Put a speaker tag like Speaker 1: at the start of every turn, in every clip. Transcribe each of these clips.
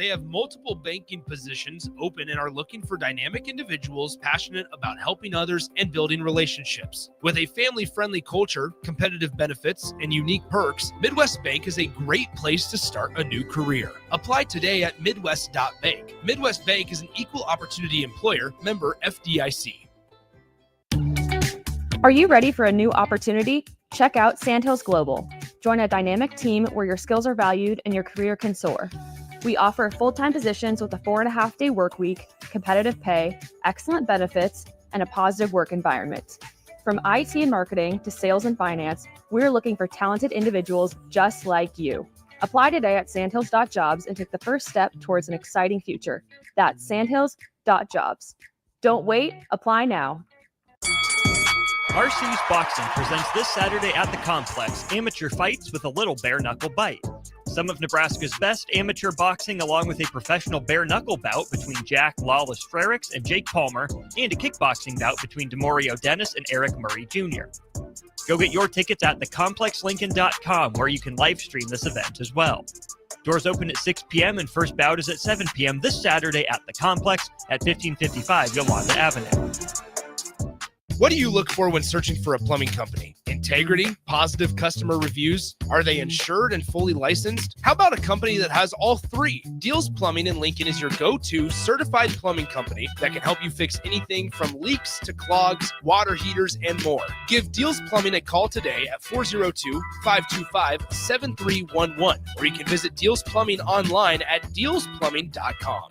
Speaker 1: They have multiple banking positions open and are looking for dynamic individuals passionate about helping others and building relationships. With a family-friendly culture, competitive benefits, and unique perks, Midwest Bank is a great place to start a new career. Apply today at midwest.bank. Midwest Bank is an equal opportunity employer, member FDIC.
Speaker 2: Are you ready for a new opportunity? Check out Sandhills Global. Join a dynamic team where your skills are valued and your career can soar. We offer full-time positions with a 4.5-day work week, competitive pay, excellent benefits, and a positive work environment. From IT and marketing to sales and finance, we're looking for talented individuals just like you. Apply today at sandhills.jobs and take the first step towards an exciting future. That's sandhills.jobs. Don't wait, apply now.
Speaker 3: RC's Boxing presents this Saturday at the Complex amateur fights with a little bare-knuckle bite. Some of Nebraska's best amateur boxing, along with a professional bare-knuckle bout between Jack Lawless Frericks and Jake Palmer, and a kickboxing bout between Demorio Dennis and Eric Murray Jr. Go get your tickets at thecomplexlincoln.com, where you can live stream this event as well. Doors open at 6 p.m. and first bout is at 7 p.m. this Saturday at the Complex at 1555 Yolanda Avenue.
Speaker 1: What do you look for when searching for a plumbing company? Integrity, positive customer reviews? Are they insured and fully licensed? How about a company that has all three? Deals Plumbing in Lincoln is your go-to certified plumbing company that can help you fix anything from leaks to clogs, water heaters, and more. Give Deals Plumbing a call today at 402-525-7311, or you can visit Deals Plumbing online at dealsplumbing.com.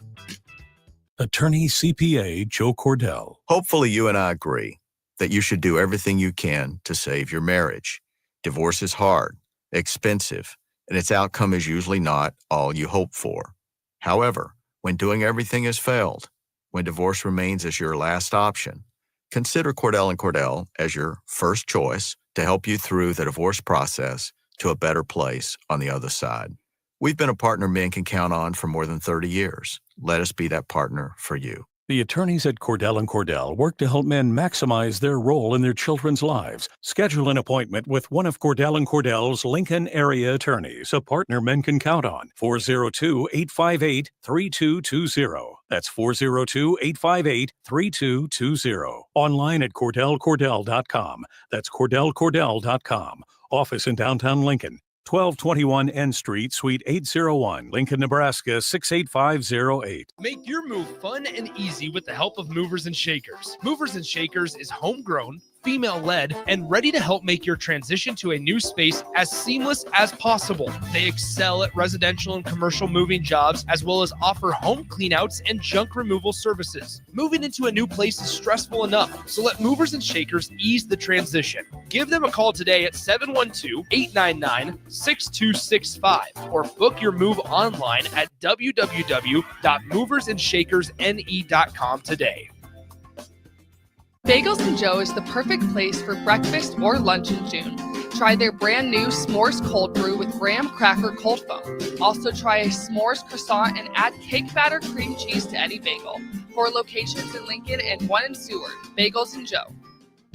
Speaker 4: Attorney CPA Joe Cordell.
Speaker 5: Hopefully you and I agree that you should do everything you can to save your marriage. Divorce is hard, expensive, and its outcome is usually not all you hope for. However, when doing everything has failed, when divorce remains as your last option, consider Cordell & Cordell as your first choice to help you through the divorce process to a better place on the other side. We've been a partner men can count on for more than 30 years. Let us be that partner for you.
Speaker 4: The attorneys at Cordell & Cordell work to help men maximize their role in their children's lives. Schedule an appointment with one of Cordell & Cordell's Lincoln area attorneys, a partner men can count on. 402-858-3220. That's 402-858-3220. Online at CordellCordell.com. That's CordellCordell.com. Office in downtown Lincoln. 1221 N Street, Suite 801, Lincoln, Nebraska 68508.
Speaker 1: Make your move fun and easy with the help of Movers and Shakers. Movers and Shakers is homegrown, female-led, and ready to help make your transition to a new space as seamless as possible. They excel at residential and commercial moving jobs, as well as offer home cleanouts and junk removal services. Moving into a new place is stressful enough, so let Movers and Shakers ease the transition. Give them a call today at 712-899-6265 or book your move online at www.moversandShakersNE.com today.
Speaker 6: Bagels and Joe is the perfect place for breakfast or lunch in June. Try their brand new S'mores cold brew with graham cracker cold foam. Also try a S'mores croissant and add cake batter cream cheese to any bagel. 4 locations in Lincoln and 1 in Seward. Bagels and Joe.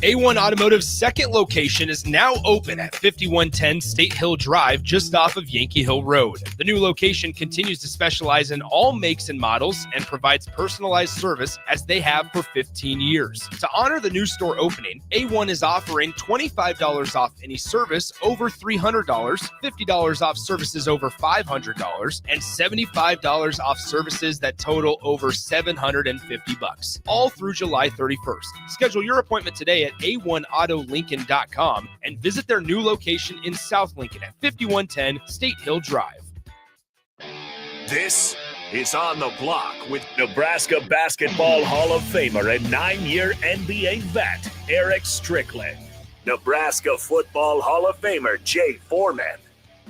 Speaker 1: A1 Automotive's second location is now open at 5110 State Hill Drive, just off of Yankee Hill Road. The new location continues to specialize in all makes and models and provides personalized service as they have for 15 years. To honor the new store opening, A1 is offering $25 off any service over $300, $50 off services over $500, and $75 off services that total over $750, all through July 31st. Schedule your appointment today at a1autolincoln.com and visit their new location in South Lincoln at 5110 State Hill Drive.
Speaker 7: This is On the Block with Nebraska Basketball Hall of Famer and 9-year NBA vet Eric Strickland, Nebraska Football Hall of Famer Jay Foreman,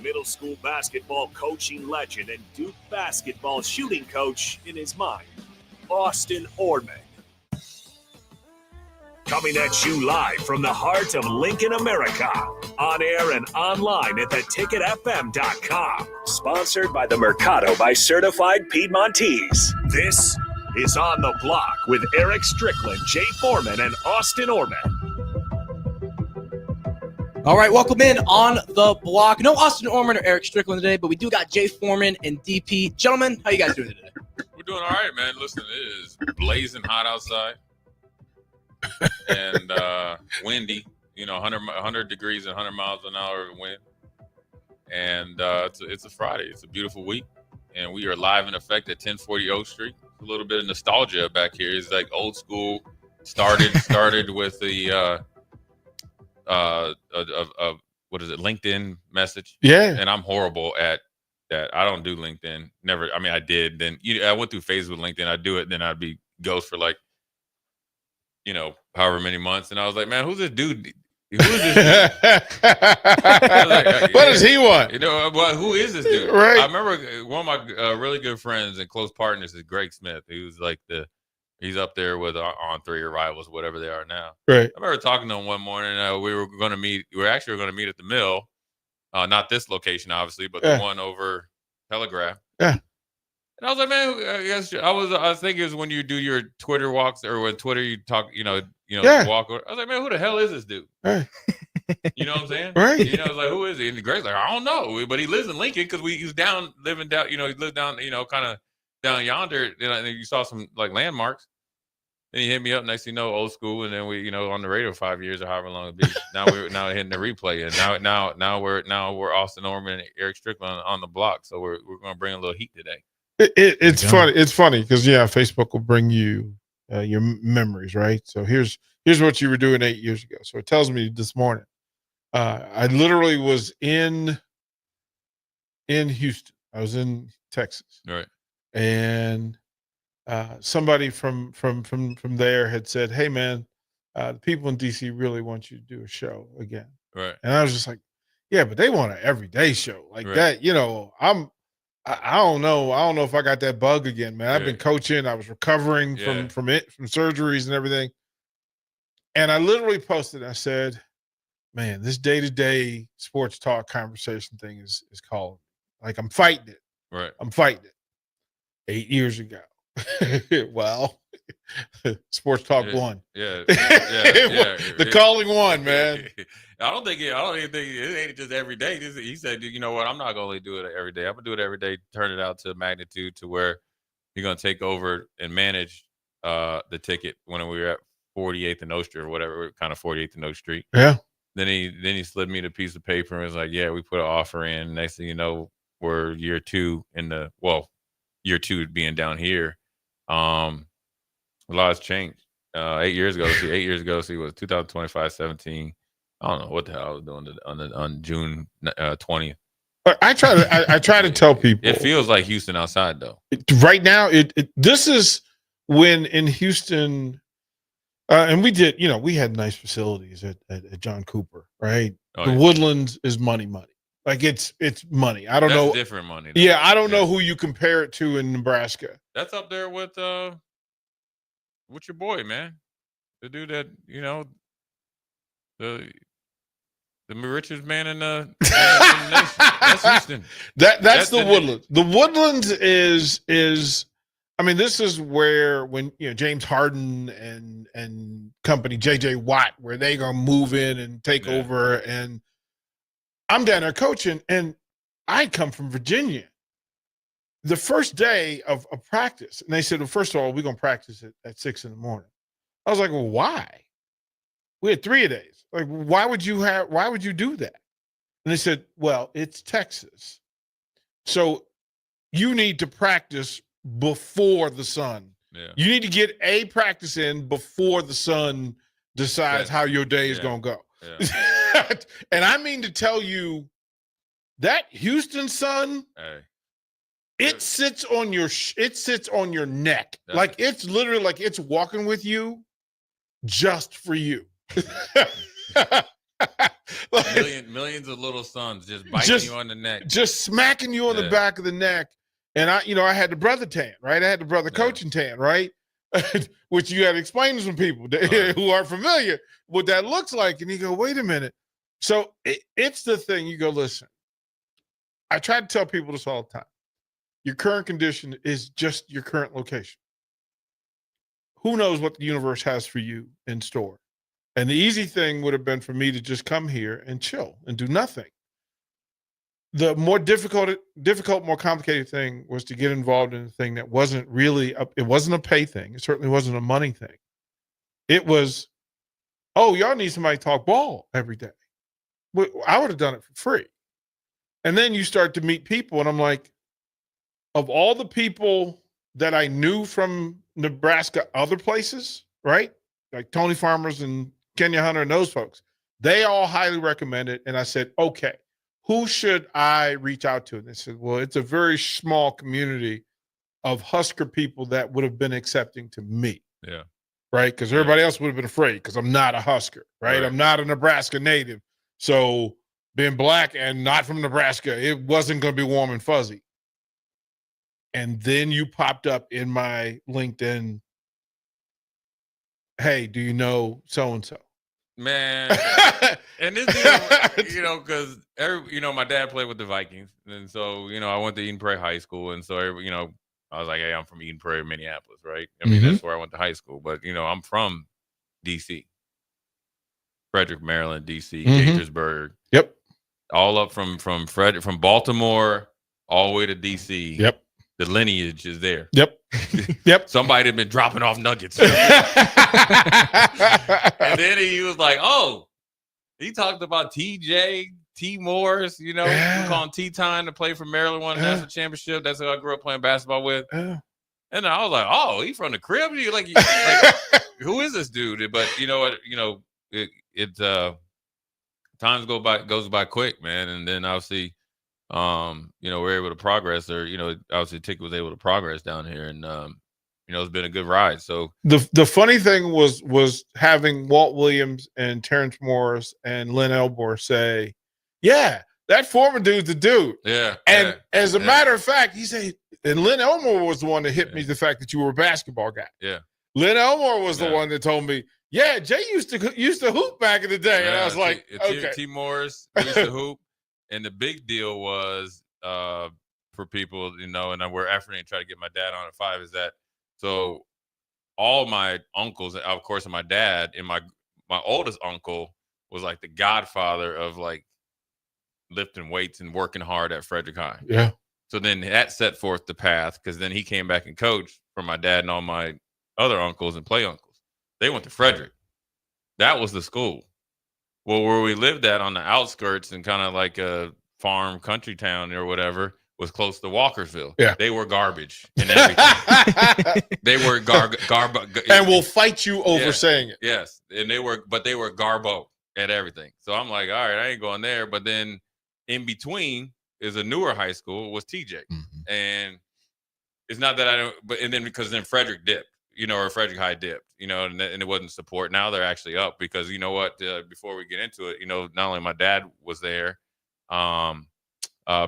Speaker 7: middle school basketball coaching legend and Duke basketball shooting coach in his mind, Austin Orman. Coming at you live from the heart of Lincoln, America. On air and online at theticketfm.com. Sponsored by the Mercado by Certified Piedmontese. This is On the Block with Eric Strickland, Jay Foreman, and Austin Orman.
Speaker 8: All right, welcome in on the block. No Austin Orman or Eric Strickland today, but we do got Jay Foreman and DP. Gentlemen, how you guys doing today?
Speaker 9: We're doing all right, man. Listen, it is blazing hot outside and windy. 100 degrees and 100 miles an hour wind. And it's a Friday. It's a beautiful week, and we are live in effect at 1040 Oak Street. A little bit of nostalgia back here. It's like old school. Started with the what is it, LinkedIn message.
Speaker 10: Yeah.
Speaker 9: And I'm horrible at that. I don't do LinkedIn. Never. I mean, I did. Then I went through Facebook, LinkedIn. I'd do it. Then I'd be ghost for like, however many months. And I was like, man, who's this dude? Who is this dude?
Speaker 10: What does he want?
Speaker 9: Who is this dude?
Speaker 10: Right.
Speaker 9: I remember one of my really good friends and close partners is Greg Smith. He was like he's up there with On Three or Rivals, whatever they are now.
Speaker 10: Right.
Speaker 9: I remember talking to him one morning. We were going to meet. We were actually going to meet at the mill, not this location, obviously, but the one over Telegraph.
Speaker 10: Yeah.
Speaker 9: And I was like, man, I was thinking it was when you do your Twitter walks or when Twitter you talk, walk. I was like, man, who the hell is this dude?
Speaker 10: Right.
Speaker 9: You know what I'm saying?
Speaker 10: Right.
Speaker 9: It's like, who is he? And Greg's like, I don't know, but he lives in Lincoln because he's living down. He lived down, kind of down yonder. And you saw some like landmarks. Then he hit me up. Next thing you know, old school, and then we, on the radio 5 years or however long it be. Now we're hitting the replay, and now we're Austin Orman and Eric Strickland on the block. So we're going to bring a little heat today.
Speaker 10: It's funny. It's funny because Facebook will bring you your memories, right? So here's what you were doing 8 years ago. So it tells me this morning. I literally was in Houston. I was in Texas,
Speaker 9: right?
Speaker 10: And somebody from there had said, "Hey, man, the people in DC really want you to do a show again."
Speaker 9: Right.
Speaker 10: And I was just like, "Yeah, but they want an everyday show like that." I don't know. I don't know if I got that bug again, man. I've been coaching. I was recovering from surgeries and everything. And I literally posted, I said, man, this day-to-day sports talk conversation thing is calling. Like, I'm fighting it.
Speaker 9: Right.
Speaker 10: I'm fighting it. 8 years ago. Well, sports talk won.
Speaker 9: Yeah.
Speaker 10: The calling won, man.
Speaker 9: I don't even think it ain't just every day. He said, you know what? I'm not going to do it every day. I'm going to do it every day, turn it out to a magnitude to where you're going to take over and manage the ticket when we were at 48th and Oak Street or whatever, kind of 48th and Oak Street.
Speaker 10: Yeah.
Speaker 9: Then he slid me the piece of paper and was like, yeah, we put an offer in. Next thing you know, we're year two being down here. A lot has changed. 8 years ago, see what 2025, 17. I don't know what the hell I was doing on June 20th.
Speaker 10: I try to tell people.
Speaker 9: It feels like Houston outside though.
Speaker 10: Right now, this is when in Houston, and we did, we had nice facilities at John Cooper, right?
Speaker 9: Oh,
Speaker 10: the Woodlands is money. Like it's money. I don't know.
Speaker 9: Different money. Though.
Speaker 10: Yeah, I don't know who you compare it to in Nebraska.
Speaker 9: That's up there with your boy, man. The dude that the richest man in the nation. That's Houston.
Speaker 10: That's the Woodlands. The Woodlands is. I mean, this is where when James Harden and company, JJ Watt, where they gonna move in and take over, and I'm down there coaching, and I come from Virginia. The first day of practice, and they said, well, first of all, we're gonna practice at 6 a.m. I was like, well, why? We had 3 days. Like, why would you do that? And they said, well, it's Texas, so you need to practice before the sun.
Speaker 9: Yeah.
Speaker 10: You need to get a practice in before the sun decides how your day is going to go.
Speaker 9: Yeah.
Speaker 10: And I mean to tell you that Houston sun, it sits on your neck. Like it's literally like it's walking with you just for you.
Speaker 9: Millions of little suns just biting you on the neck.
Speaker 10: Just smacking you on the back of the neck. And I had the brother tan, right? I had the brother coaching tan, right? Which you got to explain to some people who are familiar what that looks like. And you go, wait a minute. So it's the thing. You go, listen, I try to tell people this all the time. Your current condition is just your current location. Who knows what the universe has for you in store? And the easy thing would have been for me to just come here and chill and do nothing. The more difficult, more complicated thing was to get involved in a thing that wasn't really, it wasn't a pay thing. It certainly wasn't a money thing. It was, oh, y'all need somebody to talk ball every day. I would have done it for free. And then you start to meet people, and I'm like, of all the people that I knew from Nebraska, other places, right? Like Tony Farmers and Kenya Hunter and those folks, they all highly recommend it. And I said, okay, who should I reach out to? And they said, well, it's a very small community of Husker people that would have been accepting to me.
Speaker 9: Yeah.
Speaker 10: Right? Because everybody else would have been afraid because I'm not a Husker, right? I'm not a Nebraska native. So being black and not from Nebraska, it wasn't going to be warm and fuzzy. And then you popped up in my LinkedIn. Hey, do you know so-and-so?
Speaker 9: Man, and this deal, you know, because my dad played with the Vikings, and so I went to Eden Prairie High School, and so I was like, hey, I'm from Eden Prairie, Minneapolis, right? I mean, that's where I went to high school, but I'm from DC, Frederick, Maryland, DC, Gaithersburg.
Speaker 10: Yep.
Speaker 9: All up from Baltimore all the way to DC.
Speaker 10: Yep.
Speaker 9: The lineage is there.
Speaker 10: Yep. Yep.
Speaker 9: Somebody had been dropping off nuggets. And then he was like, oh, he talked about TJ, T. Morris, we call him T-Time, to play for Maryland, won a national championship. That's who I grew up playing basketball with. And I was like, oh, he from the crib? Like, who is this dude? But you know what? Times goes by quick, man. And then obviously, we're able to progress, or obviously Tick was able to progress down here, and it's been a good ride. So
Speaker 10: the funny thing was having Walt Williams and Terrence Morris and Lynn Elmore say, yeah, that former dude's the dude.
Speaker 9: Yeah.
Speaker 10: And as a matter of fact, he said, and Lynn Elmore was the one that hit me the fact that you were a basketball guy.
Speaker 9: Yeah.
Speaker 10: Lynn Elmore was the one that told me, yeah, Jay used to hoop back in the day. And I was like, okay.
Speaker 9: T. Morris used to hoop. And the big deal was for people, and we're efforting to try to get my dad on at 5, is that so all my uncles, of course, and my dad, and my oldest uncle was like the godfather of like lifting weights and working hard at Frederick High.
Speaker 10: Yeah.
Speaker 9: So then that set forth the path, because then he came back and coached for my dad and all my other uncles and play uncles. They went to Frederick. That was the school. Well, where we lived at on the outskirts and kind of like a farm country town or whatever was close to Walkersville.
Speaker 10: Yeah.
Speaker 9: They were garbage and everything. They were
Speaker 10: and we'll fight you over saying it.
Speaker 9: Yes. And they were garbo at everything. So I'm like, all right, I ain't going there. But then in between is a newer high school, was TJ. And it's not that I don't, but, and then because then Frederick dipped, or Frederick High dipped, and it wasn't support. Now they're actually up because before we get into it, not only my dad was there,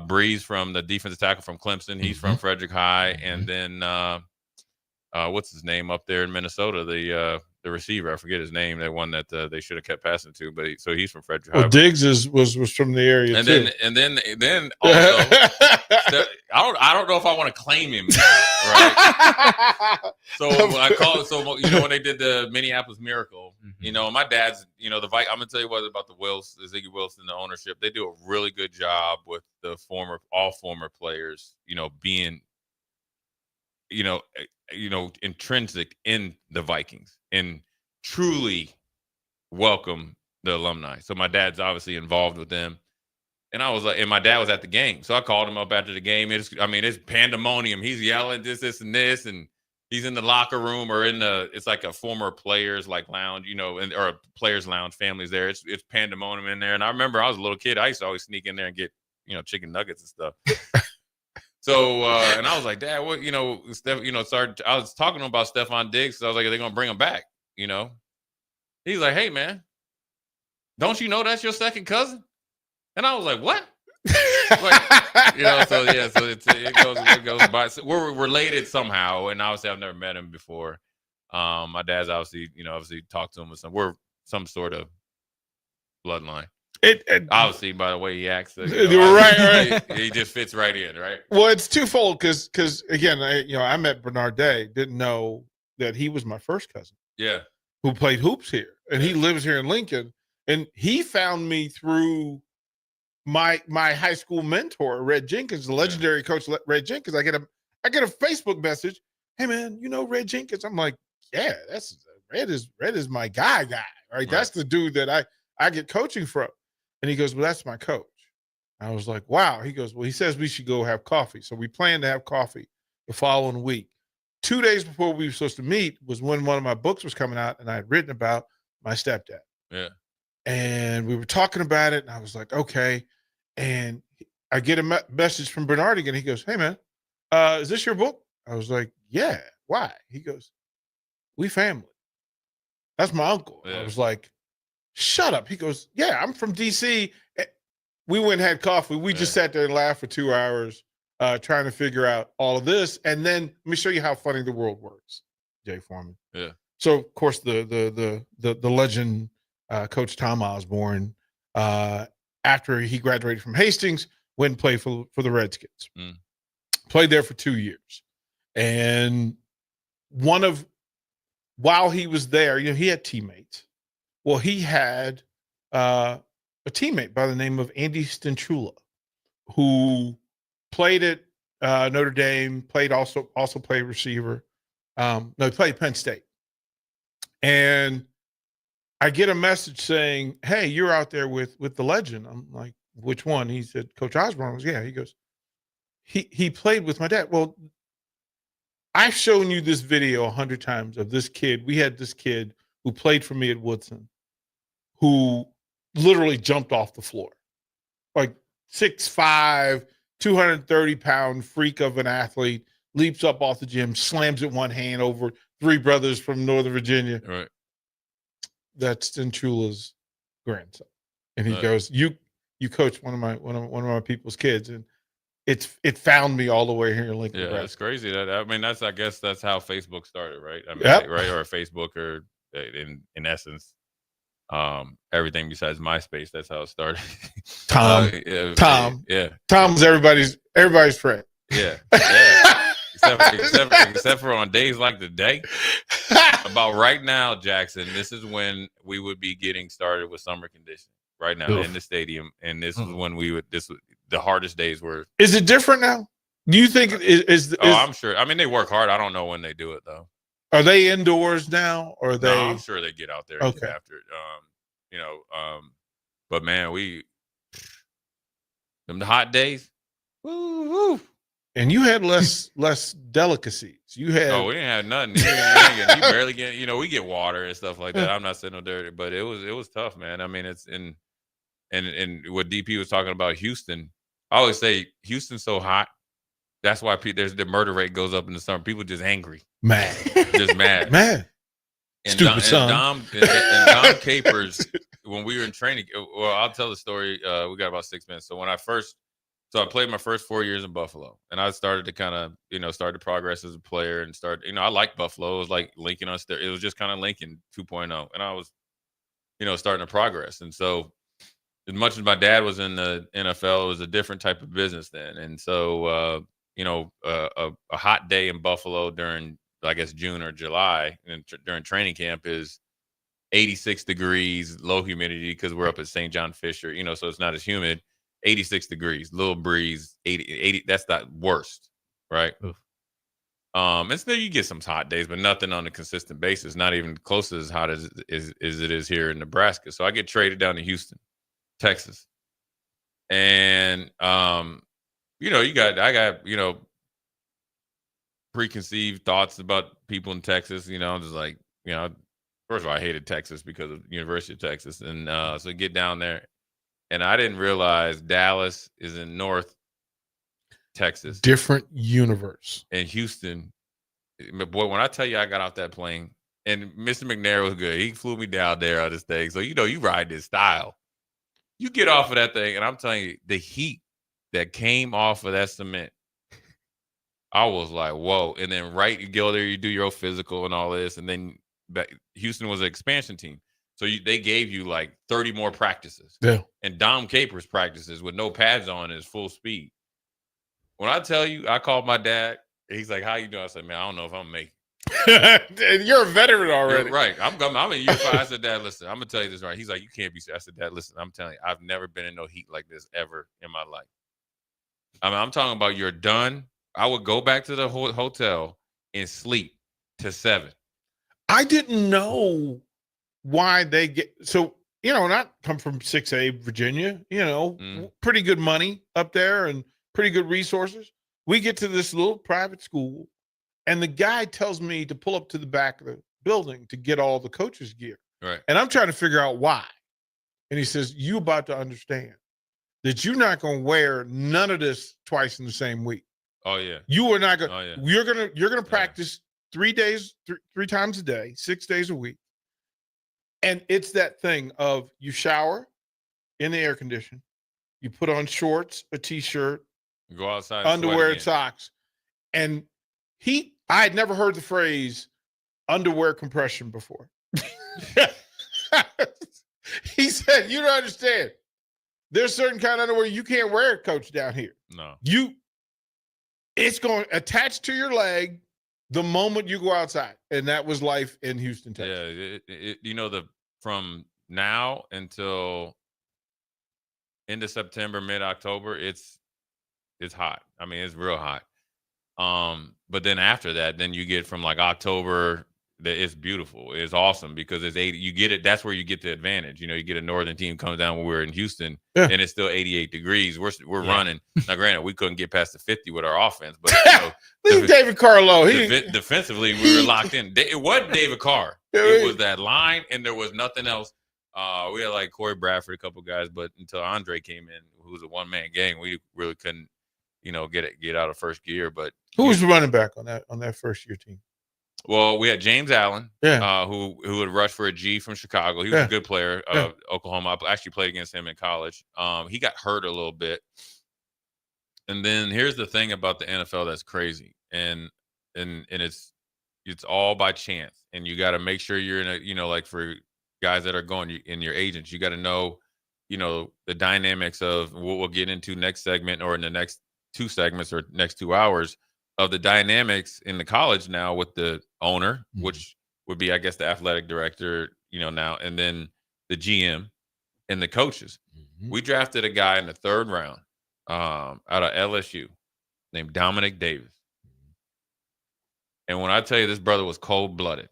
Speaker 9: Breeze from the defensive tackle from Clemson, he's from Frederick High, and then what's his name up there in Minnesota, the receiver, I forget his name, that one that they should have kept passing to, but he's from Frederick High.
Speaker 10: Well, Diggs was from the area,
Speaker 9: and
Speaker 10: too.
Speaker 9: then also, I don't know if I want to claim him, right? So I call it. So when they did the Minneapolis Miracle, my dad's, the I'm gonna tell you what about the Ziggy Wilson, the ownership. They do a really good job with the all former players, being, intrinsic in the Vikings and truly welcome the alumni. So my dad's obviously involved with them. And I was like, and my dad was at the game. So I called him up after the game. It's pandemonium. He's yelling this, and this, and he's in the locker room or it's like a former players like lounge, or a players lounge, families there. It's pandemonium in there. And I remember I was a little kid. I used to always sneak in there and get, chicken nuggets and stuff. So, and I was like, Dad, what, Steph, I was talking to him about Stephon Diggs. So I was like, are they going to bring him back? He's like, hey man, don't you know that's your second cousin? And I was like, what? So it goes by. So we're related somehow, and obviously I've never met him before. My dad's obviously talked to him with we're some sort of bloodline. Obviously, by the way he acts,
Speaker 10: right.
Speaker 9: He just fits right in, right?
Speaker 10: Well, it's twofold because again, I met Bernard Day, didn't know that he was my first cousin.
Speaker 9: Yeah.
Speaker 10: who played hoops here, and he lives here in Lincoln. And he found me through my high school mentor, Red Jenkins, the legendary coach, Red Jenkins. I get a Facebook message. Hey man, you know Red Jenkins? I'm like, yeah, that's Red is my guy, right? That's the dude that I get coaching from. And he goes, well, that's my coach. I was like, wow. He goes, well, he says we should go have coffee. So we planned to have coffee the following week. 2 days before we were supposed to meet was when one of my books was coming out, and I had written about my stepdad.
Speaker 9: Yeah.
Speaker 10: And we were talking about it, and I was like, okay. And I get a message from Bernard again. He goes, hey man, is this your book? I was like, yeah. Why? He goes, we family. That's my uncle.
Speaker 9: Yeah.
Speaker 10: I was like, shut up. He goes, yeah, I'm from DC. We went and had coffee. We just sat there and laughed for 2 hours trying to figure out all of this. And then let me show you how funny the world works, Jay Foreman.
Speaker 9: Yeah.
Speaker 10: So of course the legend Coach Tom Osborne, after he graduated from Hastings, went and played for the Redskins. Played there for 2 years. And while he was there, he had teammates. Well, he had a teammate by the name of Andy Stenchula, who played at Notre Dame, also played receiver. He played Penn State. And I get a message saying, hey, you're out there with the legend. I'm like, which one? He said, Coach Osborne. I was, yeah. He goes, he played with my dad. Well, I've shown you this video 100 times of this kid. We had this kid who played for me at Woodson, who literally jumped off the floor. Like 6'5", 230-pound freak of an athlete, leaps up off the gym, slams it one hand over 3 brothers from Northern Virginia.
Speaker 9: Right.
Speaker 10: That's Stenchula's grandson. And he goes, you coach one of my people's kids. And it found me all the way here in Lincoln.
Speaker 9: Yeah, it's crazy. I guess that's how Facebook started, right? I mean,
Speaker 10: Yep.
Speaker 9: right, or Facebook, or in essence, everything besides MySpace. That's how it started.
Speaker 10: Tom.
Speaker 9: Yeah.
Speaker 10: Tom's everybody's friend.
Speaker 9: Yeah. Except for on days like today. About right now, Jackson, this is when we would be getting started with summer conditioning. Right now in the stadium, and this is when the hardest days were.
Speaker 10: Is it different now? Do you think
Speaker 9: I'm sure. I mean, they work hard. I don't know when they do it though.
Speaker 10: Are they indoors now, or are they?
Speaker 9: No, I'm sure they get out there and get after it. But man, them hot days. Woo.
Speaker 10: And you had less delicacies. You had.
Speaker 9: We didn't have nothing. You barely get. We get water and stuff like that. I'm not saying no dirty, but it was tough, man. I mean, it's in. And what DP was talking about Houston, I always say Houston's so hot. That's why the murder rate goes up in the summer. People just angry,
Speaker 10: mad,
Speaker 9: just mad.
Speaker 10: And stupid son.
Speaker 9: Dom Capers, when we were in training. Well, I'll tell the story. We got about 6 minutes. So when I played my first 4 years in Buffalo, and I started to kind of start to progress as a player and start. I liked Buffalo. It was like Lincoln on steroids. It was just kind of Lincoln 2.0, and I was, starting to progress. And so, as much as my dad was in the NFL, it was a different type of business then. And so, a hot day in Buffalo during, I guess, June or July and during training camp is 86 degrees, low humidity because we're up at St. John Fisher, so it's not as humid. 86 degrees, little breeze, 80. That's not worst, right?
Speaker 11: Oof.
Speaker 9: And so you get some hot days, but nothing on a consistent basis, not even close to as hot as it is here in Nebraska. So I get traded down to Houston, Texas. And, I got preconceived thoughts about people in Texas, just like, first of all, I hated Texas because of the University of Texas. And so get down there. And I didn't realize Dallas is in North Texas.
Speaker 10: Different universe.
Speaker 9: And Houston. But boy, when I tell you I got off that plane, and Mr. McNair was good. He flew me down there on this thing. So, you ride this style. You get off of that thing, and I'm telling you, the heat that came off of that cement, I was like, whoa. And then you go there, you do your physical and all this. And then Houston was an expansion team. So they gave you like 30 more practices.
Speaker 10: Yeah.
Speaker 9: And Dom Capers practices with no pads on is full speed. When I tell you, I called my dad. He's like, how you doing? I said, man, I don't know if I'm making
Speaker 10: You're a veteran already.
Speaker 9: Right. I'm in year 5. I said, Dad, listen, I'm going to tell you this right. He's like, you can't be. I said, Dad, listen, I'm telling you, I've never been in no heat like this ever in my life. I mean, I'm talking about you're done. I would go back to the hotel and sleep to 7.
Speaker 10: I didn't know why they get so, and I come from 6A Virginia, pretty good money up there and pretty good resources. We get to this little private school, and the guy tells me to pull up to the back of the building to get all the coaches' gear.
Speaker 9: Right.
Speaker 10: And I'm trying to figure out why. And he says, you about to understand that you're not going to wear none of this twice in the same week.
Speaker 9: Oh, yeah.
Speaker 10: You are not going
Speaker 9: Oh, yeah.
Speaker 10: You're going to practice 3 days, three times a day, 6 days a week. And it's that thing of you shower in the air condition, you put on shorts, a T-shirt,
Speaker 9: go outside,
Speaker 10: underwear and socks. And I had never heard the phrase underwear compression before. He said, you don't understand. There's certain kind of underwear you can't wear it, Coach, down here.
Speaker 9: No.
Speaker 10: It's going to attach to your leg the moment you go outside. And that was life in Houston, Texas.
Speaker 9: Yeah, from now until end of September, mid-October, it's hot. I mean, it's real hot. But then after that, then you get from like October, it's beautiful. It's awesome because it's 80. You get it. That's where you get the advantage. You get a northern team comes down when we're in Houston, and it's still 88 degrees. We're running. Now, granted, we couldn't get past the 50 with our offense, but
Speaker 10: leave David Carr alone.
Speaker 9: Defensively, we were locked in. It wasn't David Carr. It was that line, and there was nothing else. We had like Corey Bradford, a couple guys, but until Andre came in, who was a one-man gang, we really couldn't, get out of first gear. But
Speaker 10: who was the running back on that first year team?
Speaker 9: Well, we had James Allen, who would rush for a G from Chicago. He was a good player. Oklahoma. I actually played against him in college. He got hurt a little bit. And then here's the thing about the NFL that's crazy, and it's all by chance. And you got to make sure you're in a, like for guys that are going in your agents, you got to know, the dynamics of what we'll get into next segment or in the next 2 segments or next 2 hours of the dynamics in the college now with the owner, which would be, I guess, the athletic director, now, and then the GM and the coaches. We drafted a guy in the 3rd round out of LSU named Dominic Davis. And when I tell you this brother was cold-blooded,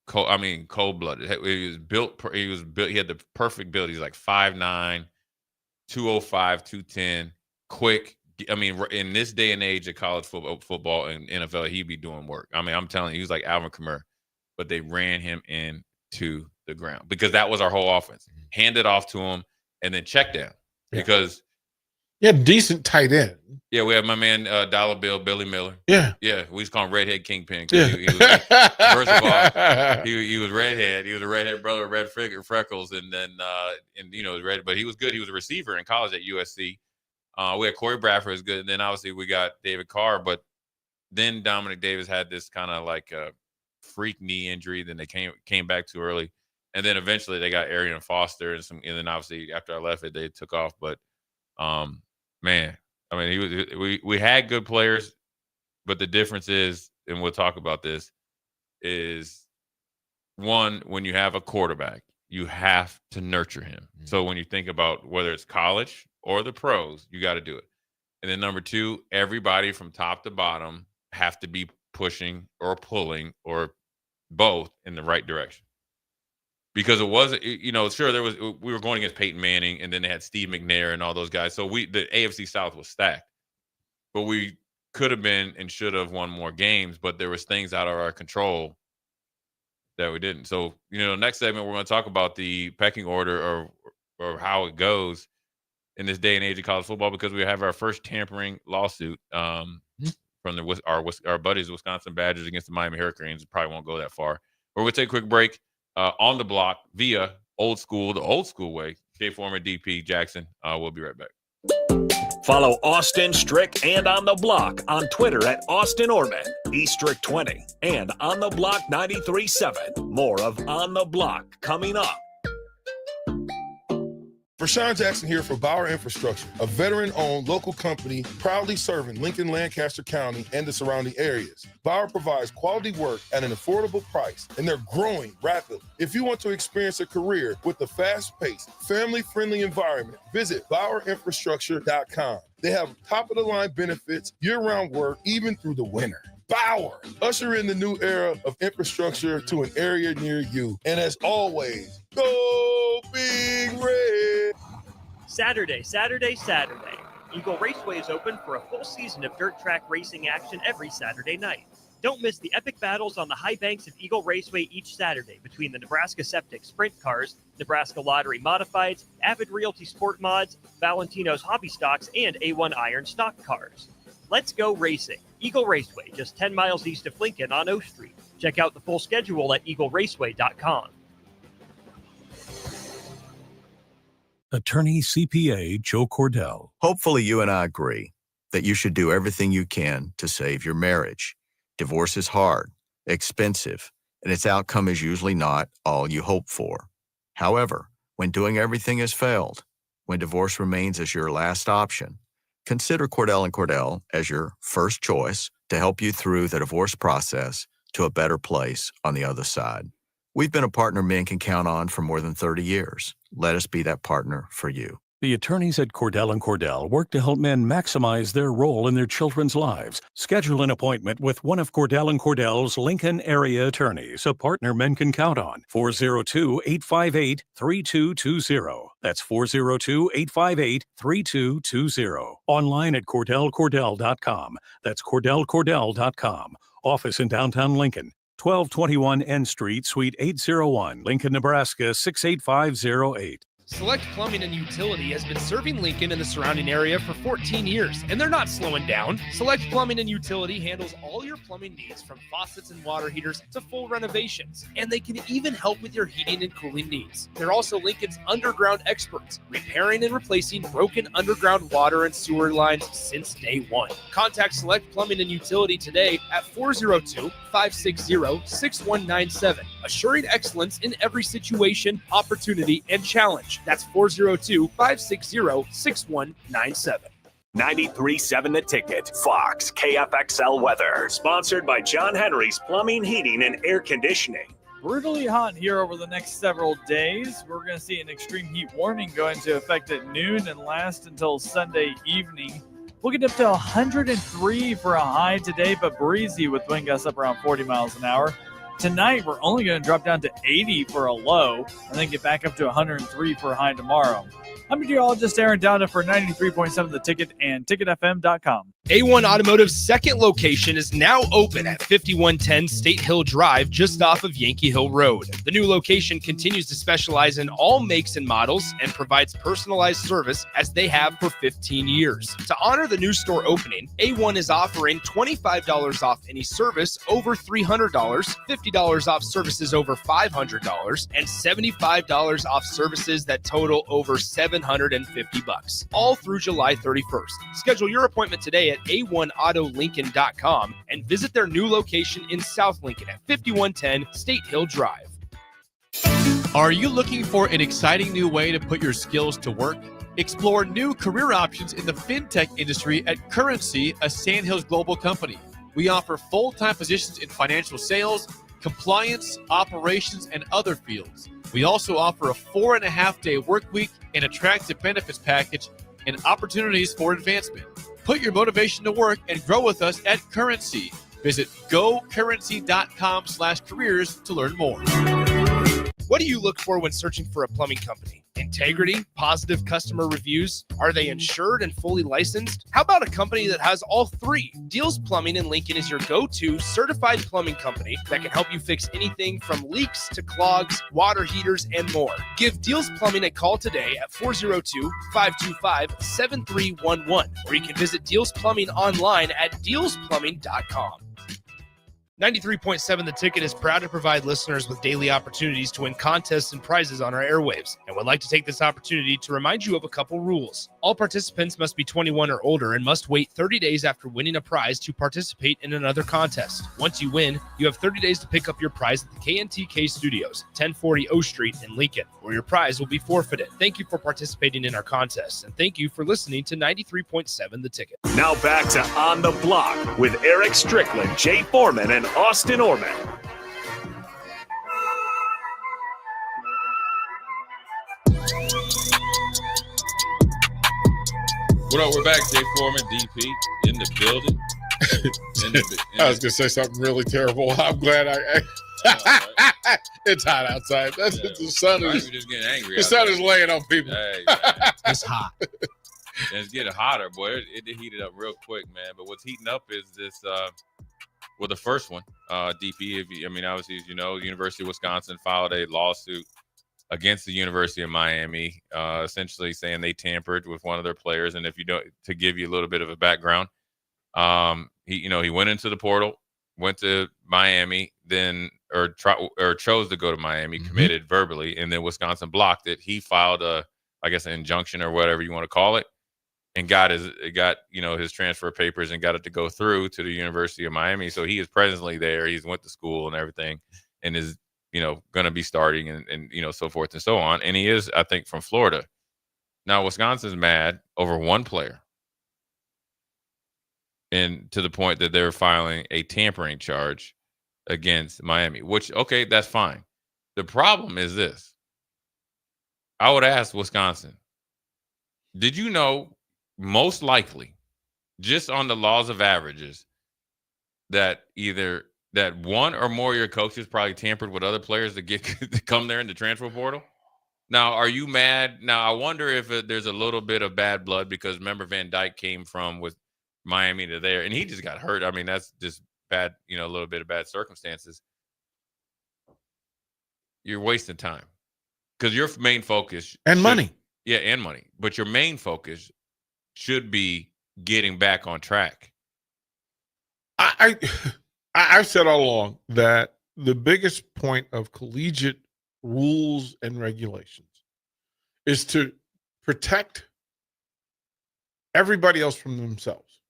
Speaker 9: cold-blooded. He was built. He had the perfect build. He's like 5'9", 205, 210, quick. I mean, in this day and age of college football and NFL, he'd be doing work. I mean, I'm telling you, he was like Alvin Kamara, but they ran him into the ground because that was our whole offense. Hand it off to him and then check down because
Speaker 10: you had decent tight end.
Speaker 9: Yeah, we had my man Dollar Bill, Billy Miller.
Speaker 10: Yeah.
Speaker 9: We used to call him Redhead Kingpin. He was first of all, he was redhead. He was a redhead brother, red freckles, and then red. But he was good. He was a receiver in college at USC. We had Corey Bradford is good. And then obviously we got David Carr, but then Dominic Davis had this kind of like a freak knee injury. Then they came back too early. And then eventually they got Arian Foster and then obviously after I left it, they took off. But man, I mean, we had good players, but the difference is, and we'll talk about this, is one, when you have a quarterback, you have to nurture him. So when you think about whether it's college or the pros, you got to do it. And then number 2, everybody from top to bottom have to be pushing or pulling or both in the right direction. Because it wasn't, sure, we were going against Peyton Manning, and then they had Steve McNair and all those guys. So the AFC South was stacked, but we could have been and should have won more games, but there was things out of our control that we didn't. So, next segment, we're going to talk about the pecking order or how it goes in this day and age of college football, because we have our first tampering lawsuit from our buddies, Wisconsin Badgers, against the Miami Hurricanes. It probably won't go that far. We're going to take a quick break. On the block via the old school way. Jay Foreman, DP Jackson. We'll be right back.
Speaker 7: Follow Austin Strick and On the Block on Twitter at Austin Orman, eStrick20, and On the Block 93.7. More of On the Block coming up.
Speaker 11: Vershawn Jackson here for Bauer Infrastructure, a veteran-owned local company proudly serving Lincoln, Lancaster County, and the surrounding areas. Bauer provides quality work at an affordable price, and they're growing rapidly. If you want to experience a career with a fast-paced, family-friendly environment, visit BauerInfrastructure.com. They have top-of-the-line benefits, year-round work, even through the winter. Bauer, usher in the new era of infrastructure to an area near you. And as always, go Big Red!
Speaker 3: Saturday. Eagle Raceway is open for a full season of dirt track racing action every Saturday night. Don't miss the epic battles on the high banks of Eagle Raceway each Saturday between the Nebraska Septic Sprint Cars, Nebraska Lottery Modifieds, Avid Realty Sport Mods, Valentino's Hobby Stocks, and A1 Iron Stock Cars. Let's go racing. Eagle Raceway, just 10 miles east of Lincoln on O Street. Check out the full schedule at eagleraceway.com.
Speaker 4: Attorney CPA Joe Cordell.
Speaker 5: Hopefully you and I agree that you should do everything you can to save your marriage. Divorce is hard, expensive, and its outcome is usually not all you hope for. However, when doing everything has failed, when divorce remains as your last option, consider Cordell & Cordell as your first choice to help you through the divorce process to a better place on the other side. We've been a partner men can count on for more than 30 years. Let us be that partner for you.
Speaker 4: The attorneys at Cordell & Cordell work to help men maximize their role in their children's lives. Schedule an appointment with one of Cordell & Cordell's Lincoln area attorneys, a partner men can count on. 402-858-3220. That's 402-858-3220. Online at CordellCordell.com. That's CordellCordell.com. Office in downtown Lincoln. 1221 N Street, Suite 801, Lincoln, Nebraska 68508.
Speaker 1: Select Plumbing and Utility has been serving Lincoln and the surrounding area for 14 years, and they're not slowing down. Select Plumbing and Utility handles all your plumbing needs, from faucets and water heaters to full renovations, and they can even help with your heating and cooling needs. They're also Lincoln's underground experts, repairing and replacing broken underground water and sewer lines since day one. Contact Select Plumbing and Utility today at 402-560-6197, assuring excellence in every situation, opportunity, and challenge. That's 402-560-6197.
Speaker 7: 93.7 The Ticket, Fox, KFXL weather. Sponsored by John Henry's Plumbing, Heating, and Air Conditioning.
Speaker 12: Brutally hot here over the next several days. We're going to see an extreme heat warning go into effect at noon and last until Sunday evening. We'll get up to 103 for a high today, but breezy with wind gusts up around 40 miles an hour. Tonight, we're only going to drop down to 80 for a low and then get back up to 103 for a high tomorrow. I'm meteorologist Aaron Dowda for 93.7 The Ticket and ticketfm.com.
Speaker 1: A1 Automotive's second location is now open at 5110 State Hill Drive, just off of Yankee Hill Road. The new location continues to specialize in all makes and models and provides personalized service as they have for 15 years. To honor the new store opening, A1 is offering $25 off any service over $300, $50 off services over $500, and $75 off services that total over $750, all through July 31st. Schedule your appointment today at a1autolincoln.com and visit their new location in South Lincoln at 5110 State Hill Drive.
Speaker 13: Are you looking for an exciting new way to put your skills to work? Explore new career options in the fintech industry at Currency, a Sandhills global company. We offer full-time positions in financial sales, compliance, operations, and other fields. We also offer a 4.5-day work week, an attractive benefits package, and opportunities for advancement. Put your motivation to work and grow with us at Currency. Visit gocurrency.com/careers to learn more.
Speaker 1: What do you look for when searching for a plumbing company? Integrity, positive customer reviews? Are they insured and fully licensed? How about a company that has all three? Deals Plumbing in Lincoln is your go-to certified plumbing company that can help you fix anything from leaks to clogs, water heaters, and more. Give Deals Plumbing a call today at 402-525-7311, or you can visit Deals Plumbing online at dealsplumbing.com. 93.7 The Ticket is proud to provide listeners with daily opportunities to win contests and prizes on our airwaves, and would like to take this opportunity to remind you of a couple rules. All participants must be 21 or older and must wait 30 days after winning a prize to participate in another contest. Once you win, you have 30 days to pick up your prize at the KNTK Studios, 1040 O Street in Lincoln, where your prize will be forfeited. Thank you for participating in our contest, and thank you for listening to 93.7 The Ticket.
Speaker 7: Now back to On the Block with Eric Strickland, Jay Foreman, and Austin Orman.
Speaker 9: What up? We're back. Jay Foreman, DP, in the building.
Speaker 10: I was going to say something really terrible. I'm glad it's hot outside. That's the sun is
Speaker 9: just getting angry.
Speaker 10: The sun is laying on people.
Speaker 9: Hey,
Speaker 8: It's hot.
Speaker 9: and it's getting hotter, boy. It heated up real quick, man. But what's heating up is this. Well, the first one, DP. Obviously, as you know, the University of Wisconsin filed a lawsuit against the University of Miami, essentially saying they tampered with one of their players. And if you don't, to give you a little bit of a background, he went into the portal, went to Miami, then chose to go to Miami, committed verbally, and then Wisconsin blocked it. He filed an injunction or whatever you want to call it, and got his transfer papers and got it to go through to the University of Miami. So he is presently there. He's went to school and everything, and is going to be starting and so forth and so on. And he is, I think, from Florida. Now, Wisconsin's mad over one player, and to the point that they're filing a tampering charge against Miami, which, okay, that's fine. The problem is this. I would ask Wisconsin, did you know most likely, just on the laws of averages, that either that one or more of your coaches probably tampered with other players to come there in the transfer portal? Now, are you mad? Now, I wonder if there's a little bit of bad blood because remember Van Dyke came from with Miami to there, and he just got hurt. I mean, that's just bad, a little bit of bad circumstances. You're wasting time because your main focus
Speaker 10: and money.
Speaker 9: Yeah, and money. But your main focus should be getting back on track.
Speaker 10: I've said all along that the biggest point of collegiate rules and regulations is to protect everybody else from themselves.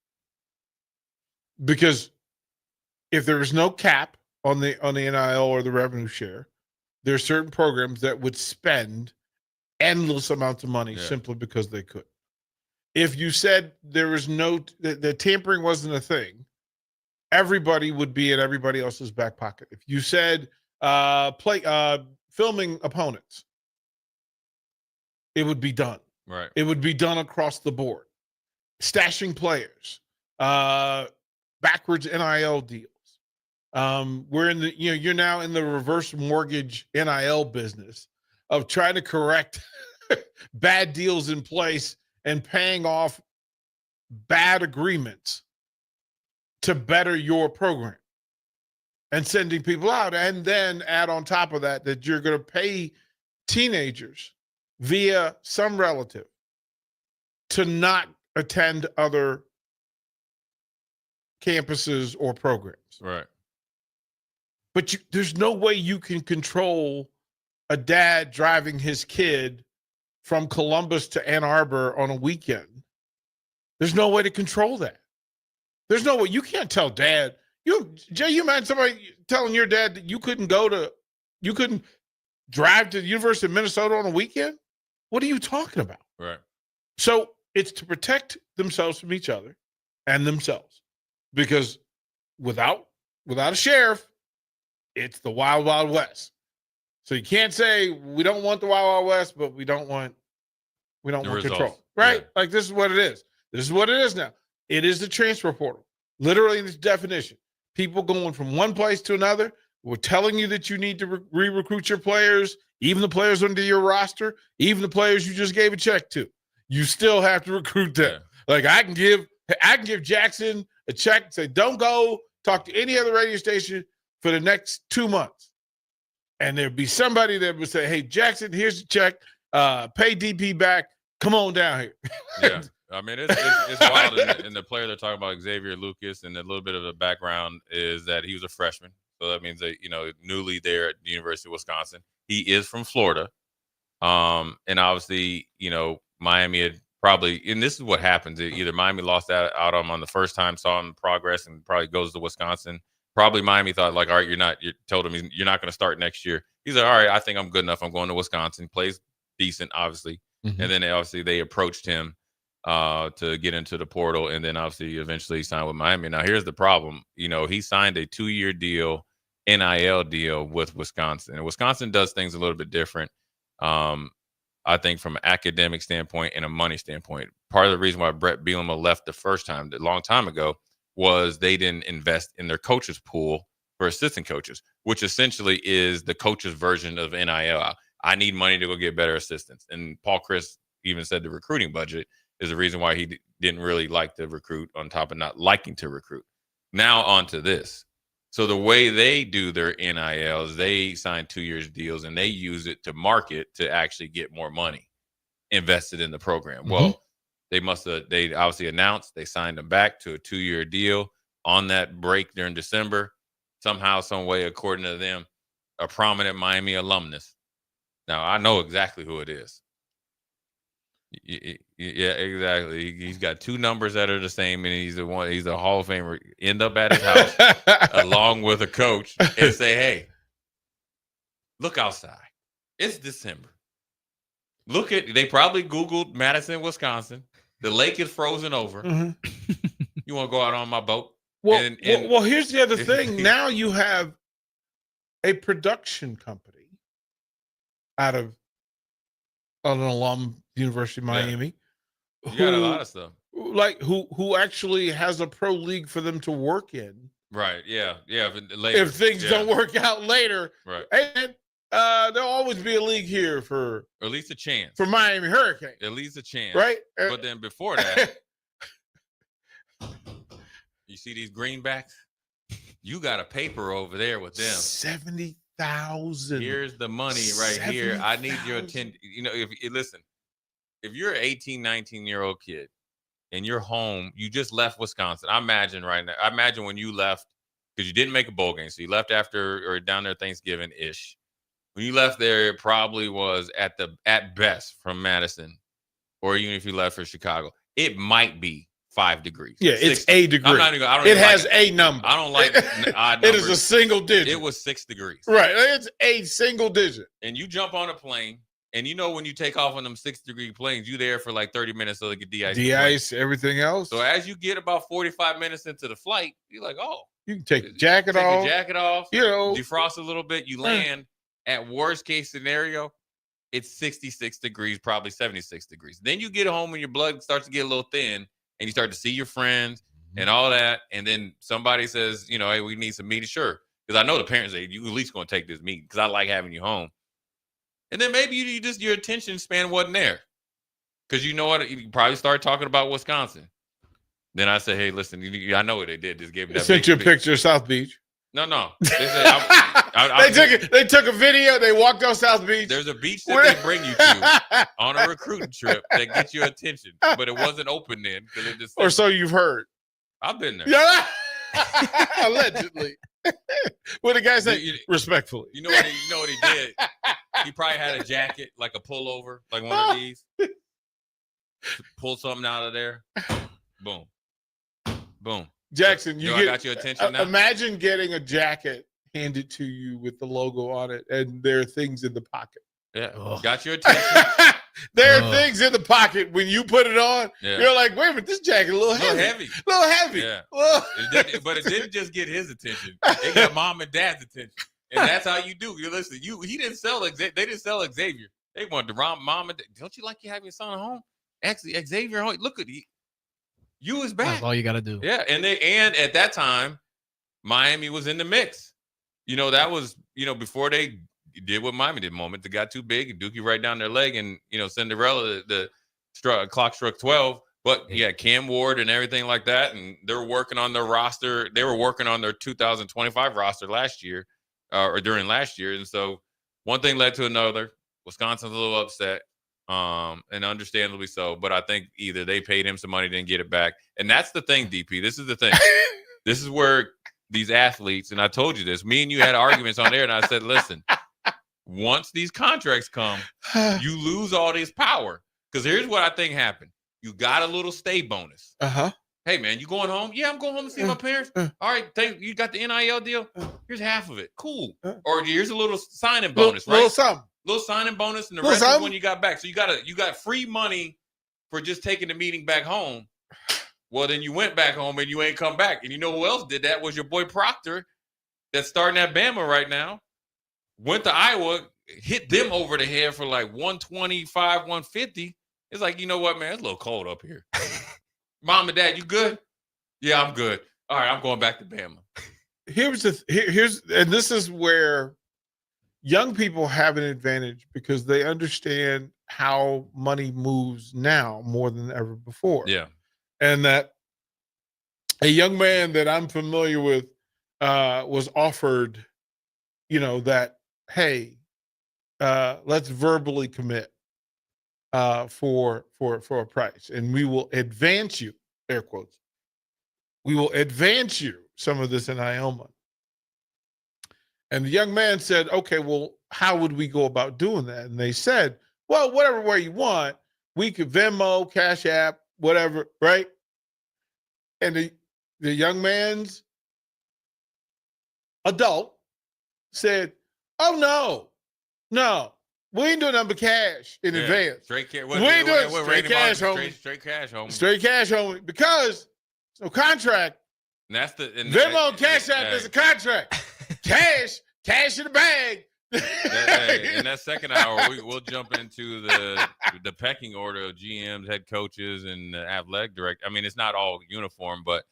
Speaker 10: Because if there is no cap on the NIL or the revenue share, there are certain programs that would spend endless amounts of money simply because they could. If you said there was the tampering wasn't a thing, everybody would be in everybody else's back pocket. If you said filming opponents, it would be done.
Speaker 9: Right.
Speaker 10: It would be done across the board. Stashing players, backwards NIL deals. We're in the you're now in the reverse mortgage NIL business of trying to correct bad deals in place and paying off bad agreements to better your program and sending people out. And then add on top of that you're going to pay teenagers via some relative to not attend other campuses or programs.
Speaker 9: Right.
Speaker 10: But there's no way you can control a dad driving his kid from Columbus to Ann Arbor on a weekend. There's no way to control that. There's no way. You can't tell dad. Jay, you imagine somebody telling your dad that you couldn't drive to the University of Minnesota on a weekend? What are you talking about?
Speaker 9: Right.
Speaker 10: So it's to protect themselves from each other and themselves. Because without a sheriff, it's the wild, wild west. So you can't say we don't want the wild, wild west, but we don't want control. Right? Yeah. Like this is what it is. This is what it is now. It is the transfer portal. Literally in its definition. People going from one place to another. We're telling you that you need to re-recruit your players, even the players under your roster, even the players you just gave a check to. You still have to recruit them. Yeah. Like I can give Jackson a check and say, don't go talk to any other radio station for the next 2 months. And there'd be somebody that would say, hey, Jackson, here's the check. Pay DP back. Come on down here.
Speaker 9: Yeah. I mean, it's wild. And the player they're talking about, Xavier Lucas, and a little bit of the background is that he was a freshman. So that means that, newly there at the University of Wisconsin. He is from Florida. And obviously, Miami had probably, and this is what happens. Either Miami lost out on him on the first time, saw him progress, and probably goes to Wisconsin. Probably Miami thought like, all right, you told him you're not going to start next year. He's like, all right, I think I'm good enough. I'm going to Wisconsin. Plays decent, obviously.
Speaker 10: Mhm.
Speaker 9: And then they approached him to get into the portal, and then obviously eventually he signed with Miami. Now here's the problem. He signed a 2-year deal, NIL deal with Wisconsin. And Wisconsin does things a little bit different. I think from an academic standpoint and a money standpoint. Part of the reason why Brett Bielema left the first time, a long time ago, was they didn't invest in their coaches pool for assistant coaches, which essentially is the coach's version of NIL. I need money to go get better assistants. And Paul Chris even said the recruiting budget is the reason why he didn't really like to recruit, on top of not liking to recruit. Now on to this. So the way they do their NILs, they sign 2 years deals and they use it to market to actually get more money invested in the program.
Speaker 10: Mm-hmm.
Speaker 9: Well, they obviously announced they signed them back to a 2-year deal on that break during December. Somehow, some way, according to them, a prominent Miami alumnus. Now, I know exactly who it is. Yeah, exactly. He's got 2 numbers that are the same, and he's a Hall of Famer. End up at his house along with a coach and say, hey, look outside. It's December. They probably Googled Madison, Wisconsin. The lake is frozen over.
Speaker 10: Mm-hmm.
Speaker 9: You want to go out on my boat?
Speaker 10: Well, here's the other thing. Now you have a production company out of an alum, University of Miami.
Speaker 9: Yeah. You got a lot of stuff.
Speaker 10: Like who actually has a pro league for them to work in.
Speaker 9: Right. Yeah. Yeah.
Speaker 10: If things don't work out later,
Speaker 9: right.
Speaker 10: Hey, man, there'll always be a league here or
Speaker 9: at least a chance
Speaker 10: for Miami Hurricane.
Speaker 9: At least a chance,
Speaker 10: right?
Speaker 9: But then before that, you see these greenbacks. You got a paper over there with them.
Speaker 10: 70,000.
Speaker 9: Here's the money right here. I need your attention. If you're an 18, 19-year-old kid and you're home, you just left Wisconsin. I imagine when you left, because you didn't make a bowl game, so you left after or down there Thanksgiving-ish. When you left there, it probably was at best from Madison, or even if you left for Chicago, it might be 5 degrees.
Speaker 10: Yeah, it's a degree. It has a number.
Speaker 9: I don't like odd
Speaker 10: It
Speaker 9: numbers.
Speaker 10: is a single digit.
Speaker 9: It was 6 degrees.
Speaker 10: Right. It's a single digit.
Speaker 9: And you jump on a plane, and when you take off on them 6-degree planes, you there for like 30 minutes so they get de-ice.
Speaker 10: De-ice, everything else.
Speaker 9: So as you get about 45 minutes into the flight, you're like, oh.
Speaker 10: You can take your jacket off.
Speaker 9: Defrost a little bit. You land. At worst case scenario, it's 66 degrees, probably 76 degrees. Then you get home and your blood starts to get a little thin, and you start to see your friends and all that. And then somebody says, hey, we need some meeting. Sure. Because I know the parents say, you at least going to take this meeting because I like having you home. And then maybe your attention span wasn't there. Because you know what? You probably start talking about Wisconsin. Then I said, hey, listen, I know what they did. Just gave me that.
Speaker 10: Sent you a picture of South Beach.
Speaker 9: No. They said,
Speaker 10: they took a video. They walked on South Beach.
Speaker 9: There's a beach that they bring you to on a recruiting trip that gets your attention, but it wasn't open then because it just.
Speaker 10: Or so you've heard.
Speaker 9: I've been there.
Speaker 10: Yeah, allegedly. What the guy said? Respectfully.
Speaker 9: You know what he did? He probably had a jacket, like a pullover, like one of these. Pull something out of there. Boom. Boom.
Speaker 10: Jackson,
Speaker 9: I got your attention now.
Speaker 10: Imagine getting a jacket handed to you with the logo on it, and there are things in the pocket.
Speaker 9: Yeah, got your attention.
Speaker 10: There are things in the pocket when you put it on. Yeah. You're like, wait a minute, this jacket a little heavy. A little heavy.
Speaker 9: Yeah. But it didn't just get his attention. It got mom and dad's attention, and that's how you do. You listen. He didn't sell. They didn't sell Xavier. They wanted to mom and dad. Don't you like you have your son at home? Actually, Xavier, look at you is back.
Speaker 14: That's all you got to do.
Speaker 9: Yeah, and at that time, Miami was in the mix. That was before they did what Miami did. Moment that got too big and Dookie right down their leg, and Cinderella the clock struck 12. But yeah, Cam Ward and everything like that, and they're working on their roster. They were working on their 2025 roster last year, or during last year, and so one thing led to another. Wisconsin's a little upset. And understandably so, but I think either they paid him some money, didn't get it back. And that's the thing, DP. This is the thing. This is where these athletes, and I told you this, me and you had arguments on there, and I said, listen, once these contracts come, you lose all this power. Because here's what I think happened. You got a little stay bonus. Hey, man, you going home? Yeah, I'm going home to see my parents. All right, you got the NIL deal? Here's half of it. Cool. Or here's a little signing bonus, right?
Speaker 10: Little something.
Speaker 9: Little signing bonus, and the rest is when you got back. So you got free money for just taking the meeting back home. Well, then you went back home and you ain't come back. And you know who else did that? Was your boy Proctor, that's starting at Bama right now. Went to Iowa, hit them over the head for like 125, 150. It's like, you know what, man? It's a little cold up here. Mom and Dad, you good? Yeah, I'm good. All right, I'm going back to Bama.
Speaker 10: Here's and this is where young people have an advantage because they understand how money moves now more than ever before.
Speaker 9: Yeah.
Speaker 10: And that a young man that I'm familiar with was offered, that, hey, let's verbally commit for a price, and we will advance you, air quotes. We will advance you some of this NIL money. And the young man said, okay, well, how would we go about doing that? And they said, well, whatever way you want, we could Venmo, Cash App, whatever, right? And the young man's adult said, oh, no, we ain't doing nothing but cash in advance.
Speaker 9: Straight cash.
Speaker 10: We ain't doing straight cash, homie.
Speaker 9: Straight cash, homie.
Speaker 10: Straight cash, homie. Because no contract.
Speaker 9: And that's
Speaker 10: Venmo and Cash App is a contract. Cash in the bag.
Speaker 9: In that second hour, we'll jump into the pecking order of GMs, head coaches, and athletic director. I mean, it's not all uniform, but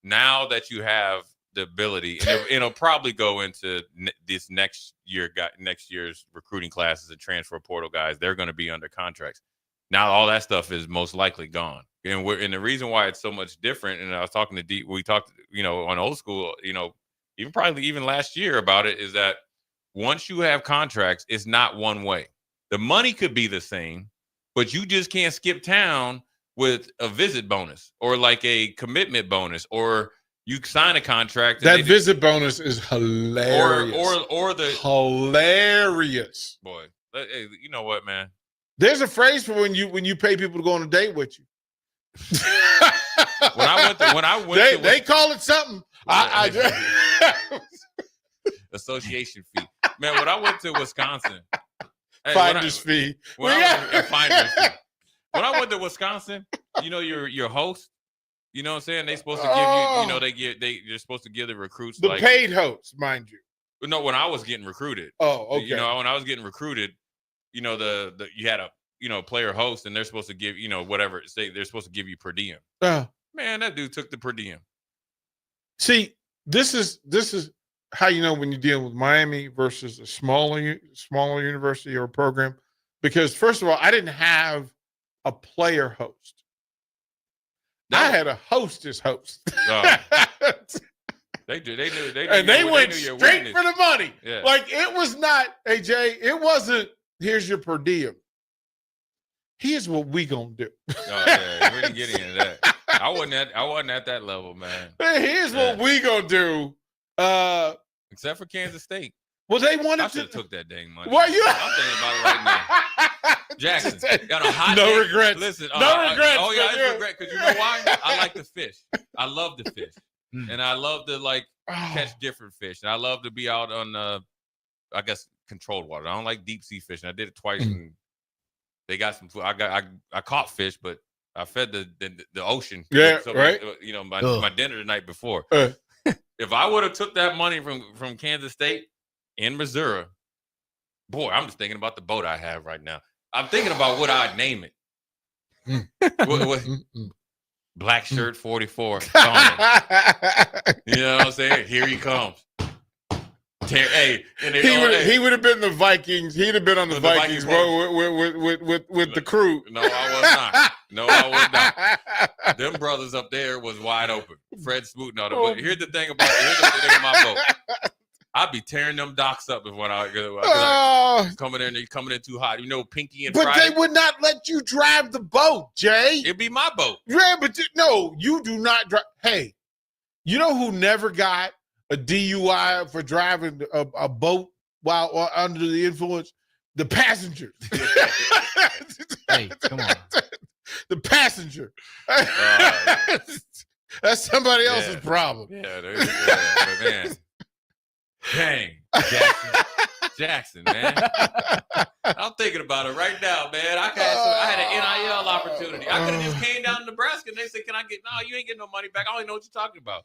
Speaker 9: now that you have the ability, and it'll probably go into this next year's recruiting classes and transfer portal guys. They're going to be under contracts. Now all that stuff is most likely gone, and the reason why it's so much different. And I was talking to D. We talked, on old school, even last year about it, is that once you have contracts, it's not one way. The money could be the same, but you just can't skip town with a visit bonus or like a commitment bonus, or you sign a contract.
Speaker 10: That visit bonus is hilarious.
Speaker 9: Or the
Speaker 10: hilarious.
Speaker 9: Boy, hey, you know what, man?
Speaker 10: There's a phrase for when you pay people to go on a date with you. They call it something.
Speaker 9: Association fee, man. When I went to Wisconsin,
Speaker 10: finder's fee.
Speaker 9: When I went to Wisconsin, your host. You know what I'm saying? They're supposed to give you, they're supposed to give the recruits
Speaker 10: the paid host, mind you.
Speaker 9: No, when I was getting recruited.
Speaker 10: Oh, okay.
Speaker 9: When I was getting recruited, you had a player host, and they're supposed to give whatever they're supposed to give you per diem. Man, that dude took the per diem.
Speaker 10: See, this is how you know when you deal with Miami versus a smaller university or program, because first of all, I didn't have a player host. I had a hostess host.
Speaker 9: They knew,
Speaker 10: and they went straight for the money.
Speaker 9: Yeah.
Speaker 10: Like, it was not, AJ, it wasn't, here's your per diem. Here's what we gonna do.
Speaker 9: Oh, yeah, we didn't get into that. I wasn't at that level, man.
Speaker 10: Here's what we gonna do.
Speaker 9: Except for Kansas State.
Speaker 10: Well, they wanted
Speaker 9: I should have took that dang money.
Speaker 10: Well,
Speaker 9: I'm thinking about it right now. Jackson got a hot
Speaker 10: no
Speaker 9: day.
Speaker 10: regrets.
Speaker 9: Listen,
Speaker 10: no regrets.
Speaker 9: I regret, because you know why? I like to fish. I love to fish, and I love to catch different fish, and I love to be out on I guess controlled water. I don't like deep sea fishing. I did it twice, and they got some food. I caught fish, but I fed the ocean.
Speaker 10: Yeah, right.
Speaker 9: My dinner the night before. If I would have took that money from Kansas State and Missouri, boy, I'm just thinking about the boat I have right now. I'm thinking about what I'd name it. what, Black Shirt 44. You know what I'm saying? Here he comes. He
Speaker 10: would have been the Vikings. He'd have been on the Vikings with the crew.
Speaker 9: No, I was not. Them brothers up there was wide open. Fred Smoot and all that. But here's the thing about my boat. I'd be tearing them docks up if when I coming in too hot. Pinky and
Speaker 10: But they would not let you drive the boat, Jay.
Speaker 9: It'd be my boat.
Speaker 10: Yeah, but no, you do not drive. Hey, you know who never got a DUI for driving a boat while under the influence? The passengers.
Speaker 14: Hey, come on.
Speaker 10: the passenger. That's somebody else's problem.
Speaker 9: Yeah, but man. Dang, Jackson, man. I'm thinking about it right now, man. I had an NIL opportunity. I could have just came down to Nebraska and they said, "Can I get?" No, you ain't getting no money back. I don't even know what you're talking about.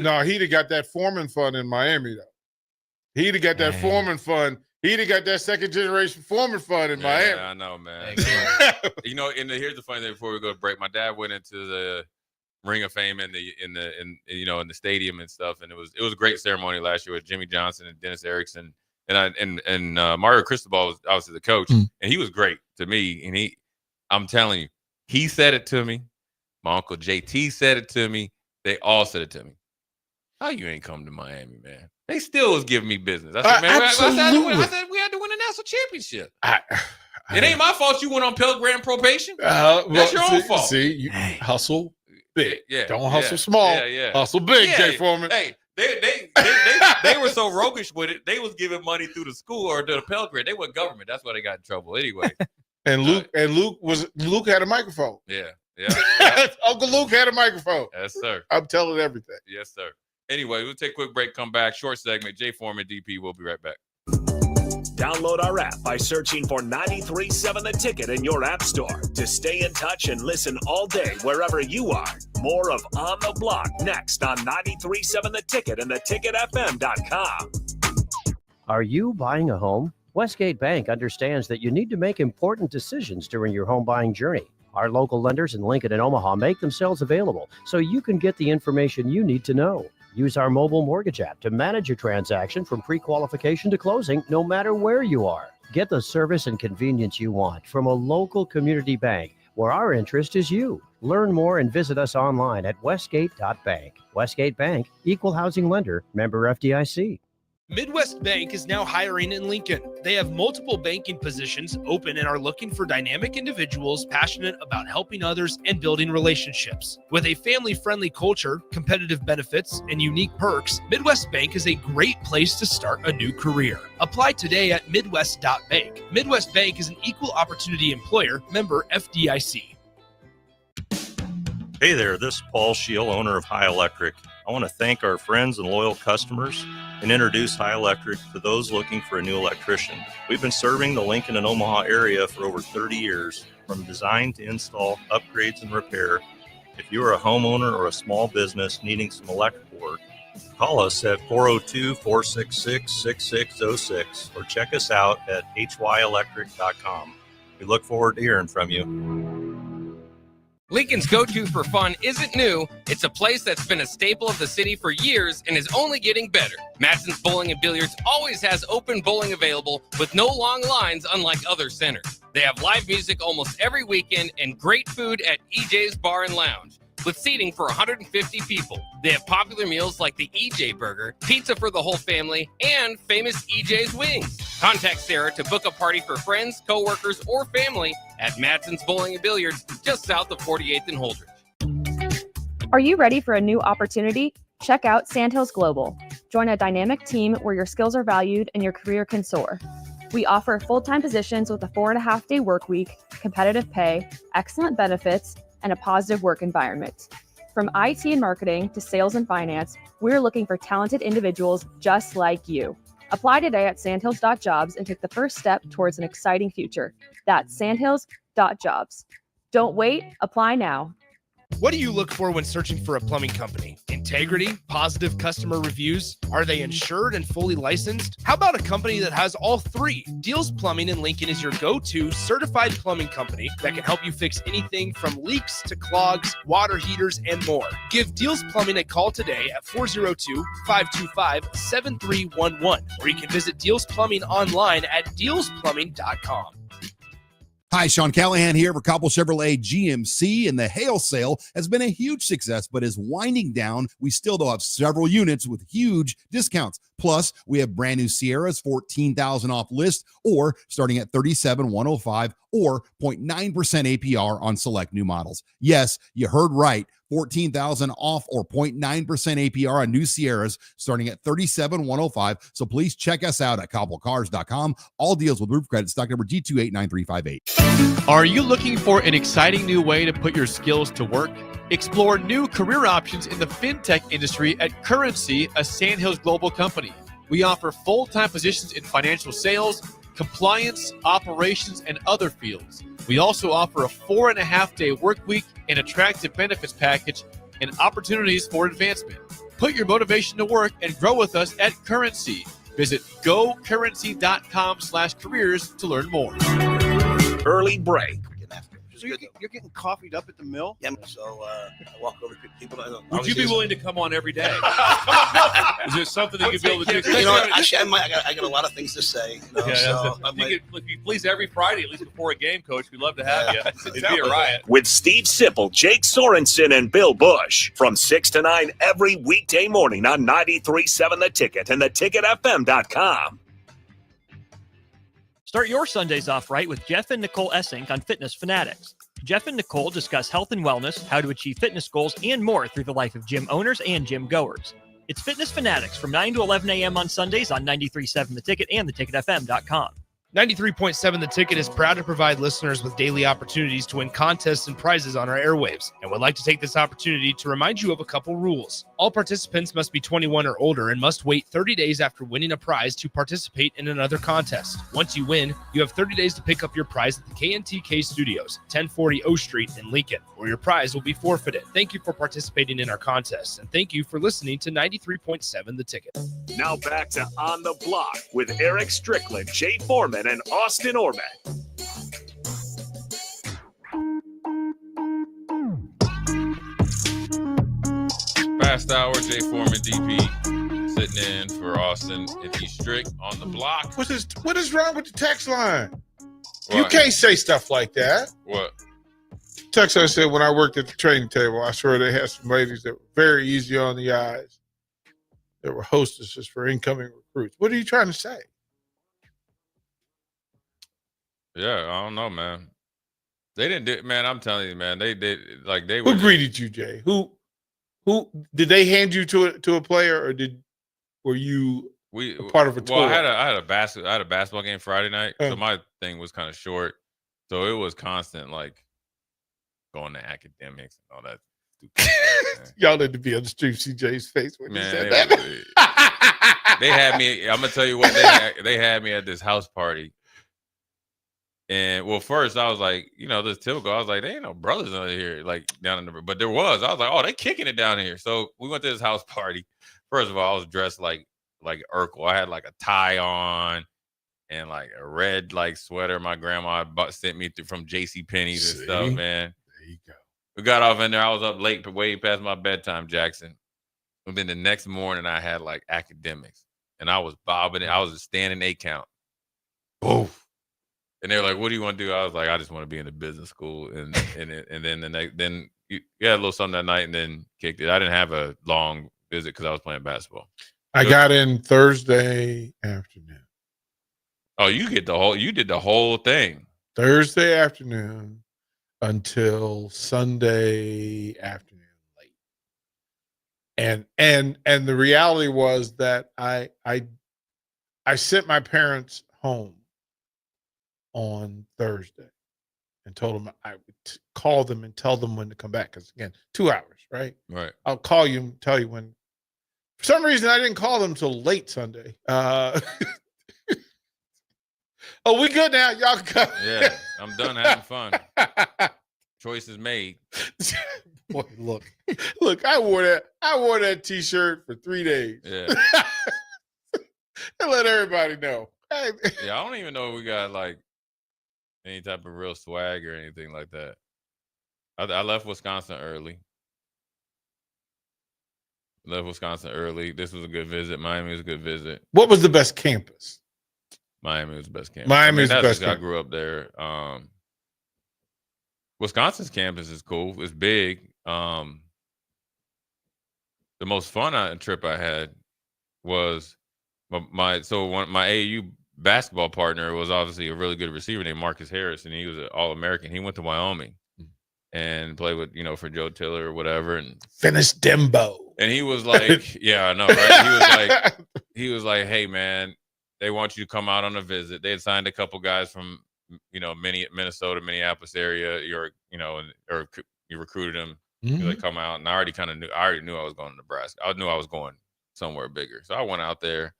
Speaker 10: No, he'd have got that Foreman fund in Miami though. He'd have got that Foreman fund. He'd have got that second generation Foreman fund in Miami.
Speaker 9: I know, man. You know, and here's the funny thing before we go to break. My dad went into the Ring of Fame in the stadium and stuff, and it was a great ceremony last year with Jimmy Johnson and Dennis Erickson and Mario Cristobal was obviously the coach, and he was great to me. And I'm telling you, he said it to me. My uncle JT said it to me. They all said it to me. How you ain't come to Miami, man? They still was giving me business. I said, man, I said we had to win a national championship. It ain't my fault you went on Pell Grant probation. That's your own fault.
Speaker 10: See, you hustle big.
Speaker 9: Yeah,
Speaker 10: don't hustle small. Hustle big, Jay Foreman.
Speaker 9: Hey, they were so roguish with it. They was giving money through the school or to the Pell Grant. They were government. That's why they got in trouble anyway.
Speaker 10: And Luke had a microphone.
Speaker 9: Yeah.
Speaker 10: Uncle Luke had a microphone.
Speaker 9: Yes, sir.
Speaker 10: I'm telling everything.
Speaker 9: Yes, sir. Anyway, we'll take a quick break, come back. Short segment. Jay Foreman, DP. We'll be right back.
Speaker 7: Download our app by searching for 93.7 The Ticket in your app store to stay in touch and listen all day wherever you are. More of On the Block next on 93.7 The Ticket and theticketfm.com.
Speaker 14: Are you buying a home? Westgate Bank understands that you need to make important decisions during your home buying journey. Our local lenders in Lincoln and Omaha make themselves available so you can get the information you need to know. Use our mobile mortgage app to manage your transaction from pre-qualification to closing, no matter where you are. Get the service and convenience you want from a local community bank where our interest is you. Learn more and visit us online at westgate.bank. Westgate Bank, equal housing lender, member FDIC.
Speaker 1: Midwest Bank is now hiring in Lincoln. They have multiple banking positions open and are looking for dynamic individuals passionate about helping others and building relationships. With a family-friendly culture, competitive benefits, and unique perks, Midwest Bank is a great place to start a new career. Apply today at midwest.bank. Midwest Bank is an equal opportunity employer, member FDIC.
Speaker 15: Hey there, this is Paul Scheel, owner of High Electric. I want to thank our friends and loyal customers and introduce High Electric to those looking for a new electrician. We've been serving the Lincoln and Omaha area for over 30 years, from design to install, upgrades, and repair. If you are a homeowner or a small business needing some electrical work, call us at 402-466-6606 or check us out at hyelectric.com. We look forward to hearing from you.
Speaker 16: Lincoln's go-to for fun isn't new. It's a place that's been a staple of the city for years and is only getting better. Matson's Bowling and Billiards always has open bowling available with no long lines, unlike other centers. They have live music almost every weekend and great food at EJ's Bar and Lounge, with seating for 150 people. They have popular meals like the EJ Burger, pizza for the whole family, and famous EJ's Wings. Contact Sarah to book a party for friends, coworkers, or family at Matson's Bowling and Billiards, just south of 48th and Holdridge.
Speaker 2: Are you ready for a new opportunity? Check out Sandhills Global. Join a dynamic team where your skills are valued and your career can soar. We offer full-time positions with a 4.5-day work week, competitive pay, excellent benefits, and a positive work environment. From IT and marketing to sales and finance, we're looking for talented individuals just like you. Apply today at sandhills.jobs and take the first step towards an exciting future. That's sandhills.jobs. Don't wait, apply now.
Speaker 1: What do you look for when searching for a plumbing company? Integrity, positive customer reviews? Are they insured and fully licensed? How about a company that has all three? Deals Plumbing in Lincoln is your go-to certified plumbing company that can help you fix anything from leaks to clogs, water heaters, and more. Give Deals Plumbing a call today at 402-525-7311, or you can visit Deals Plumbing online at dealsplumbing.com.
Speaker 17: Hi, Sean Callahan here for Cobble Chevrolet GMC, and the hail sale has been a huge success, but is winding down. We still though have several units with huge discounts. Plus, we have brand new Sierras, $14,000 off list, or starting at $37,105, or 0.9% APR on select new models. Yes, you heard right. $14,000 off or 0.9% APR on new Sierras starting at $37,105. So please check us out at coppelcars.com. All deals with roof credit, stock number G289358.
Speaker 13: Are you looking for an exciting new way to put your skills to work? Explore new career options in the fintech industry at Currency, a Sandhills Global company. We offer full-time positions in financial sales, compliance, operations, and other fields. We also offer a 4.5-day work week, an attractive benefits package, and opportunities for advancement. Put your motivation to work and grow with us at Currency. Visit gocurrency.com/careers to learn more.
Speaker 7: Early break.
Speaker 18: So you're getting coffeeed up at the mill?
Speaker 19: Yeah, so I walk over to people.
Speaker 20: Would you be willing to come on every day? Is there something that you'd be able to do?
Speaker 19: You know, actually, I got a lot of things to say. You know,
Speaker 20: if you please every Friday, at least before a game, Coach, we'd love to have you. It'd be a riot.
Speaker 7: With Steve Sipple, Jake Sorensen, and Bill Bush from 6 to 9 every weekday morning on 93.7 The Ticket and theticketfm.com.
Speaker 3: Start your Sundays off right with Jeff and Nicole Essink on Fitness Fanatics. Jeff and Nicole discuss health and wellness, how to achieve fitness goals, and more through the life of gym owners and gym goers. It's Fitness Fanatics from 9 to 11 a.m. on Sundays on 93.7 The Ticket and theticketfm.com.
Speaker 1: 93.7 The Ticket is proud to provide listeners with daily opportunities to win contests and prizes on our airwaves, and would like to take this opportunity to remind you of a couple rules. All participants must be 21 or older and must wait 30 days after winning a prize to participate in another contest. Once you win, you have 30 days to pick up your prize at the KNTK Studios, 1040 O Street in Lincoln, or your prize will be forfeited. Thank you for participating in our contest, and thank you for listening to 93.7 The Ticket.
Speaker 7: Now back to On the Block with Eric Strickland, Jay Foreman, and Austin Orman.
Speaker 9: Fast hour, Jay Foreman, DP, sitting in for Austin and D Strick on the block.
Speaker 10: What is wrong with the text line?
Speaker 9: What?
Speaker 10: You can't say stuff like that.
Speaker 9: What?
Speaker 10: Text I said when I worked at the training table, I swear they had some ladies that were very easy on the eyes. They were hostesses for incoming recruits. What are you trying to say?
Speaker 9: Yeah, I don't know, man. They didn't do, man. I'm telling you, man. They did like they
Speaker 10: Who
Speaker 9: were.
Speaker 10: greeted you, Jay? Who did they hand you to a player, or were you a part of a tour?
Speaker 9: Well, I had a basketball game Friday night, so my thing was kind of short. So it was constant like going to academics and all that.
Speaker 10: Y'all need to be on the stream, see Jay's face when he said
Speaker 9: Man,
Speaker 10: that.
Speaker 9: they had me. I'm gonna tell you what they had me at this house party. And well, first I was like, you know, this typical. I was like, there ain't no brothers under here, like down in the. But there was. I was like, oh, they kicking it down here. So we went to this house party. First of all, I was dressed like Urkel. I had like a tie on and like a red like sweater my grandma sent me from J.C. Penney's and stuff. Man,
Speaker 10: there you go.
Speaker 9: We got off in there. I was up late, way past my bedtime, Jackson. And then the next morning, I had like academics, and I was bobbing. I was a standing 8 count. Oof. And they were like, "What do you want to do?" I was like, "I just want to be in the business school." And then you had a little something that night, and then kicked it. I didn't have a long visit because I was playing basketball.
Speaker 10: I got in Thursday afternoon.
Speaker 9: Oh, you did the whole thing.
Speaker 10: Thursday afternoon until Sunday afternoon late. And the reality was that I sent my parents home on Thursday and told them I would call them and tell them when to come back. Because again, 2 hours, right?
Speaker 9: Right.
Speaker 10: I'll call you and tell you when. For some reason, I didn't call them till late Sunday. Oh, we good now. Y'all can come.
Speaker 9: Yeah, I'm done having fun. Choices made.
Speaker 10: Boy, look, I wore that T-shirt for 3 days.
Speaker 9: Yeah.
Speaker 10: And let everybody know. Hey.
Speaker 9: Yeah, I don't even know if we got like any type of real swag or anything like that. I left Wisconsin early. This was a good visit. Miami was a good visit.
Speaker 10: What was the best campus?
Speaker 9: Miami was the best campus.
Speaker 10: Miami was the best
Speaker 9: campus. I grew up there. Wisconsin's campus is cool. It's big. The most fun trip I had was my AAU basketball partner was obviously a really good receiver named Marcus Harris, and he was an All-American. He went to Wyoming. and play with, for Joe Tiller or whatever. And
Speaker 10: Finish Dembo.
Speaker 9: And he was like, yeah, I know, right? He was like, hey, man, they want you to come out on a visit. They had signed a couple guys from, Minnesota, Minneapolis area. Or you recruited them.
Speaker 10: Mm-hmm.
Speaker 9: They come out, and I already knew I was going to Nebraska. I knew I was going somewhere bigger. So I went out there.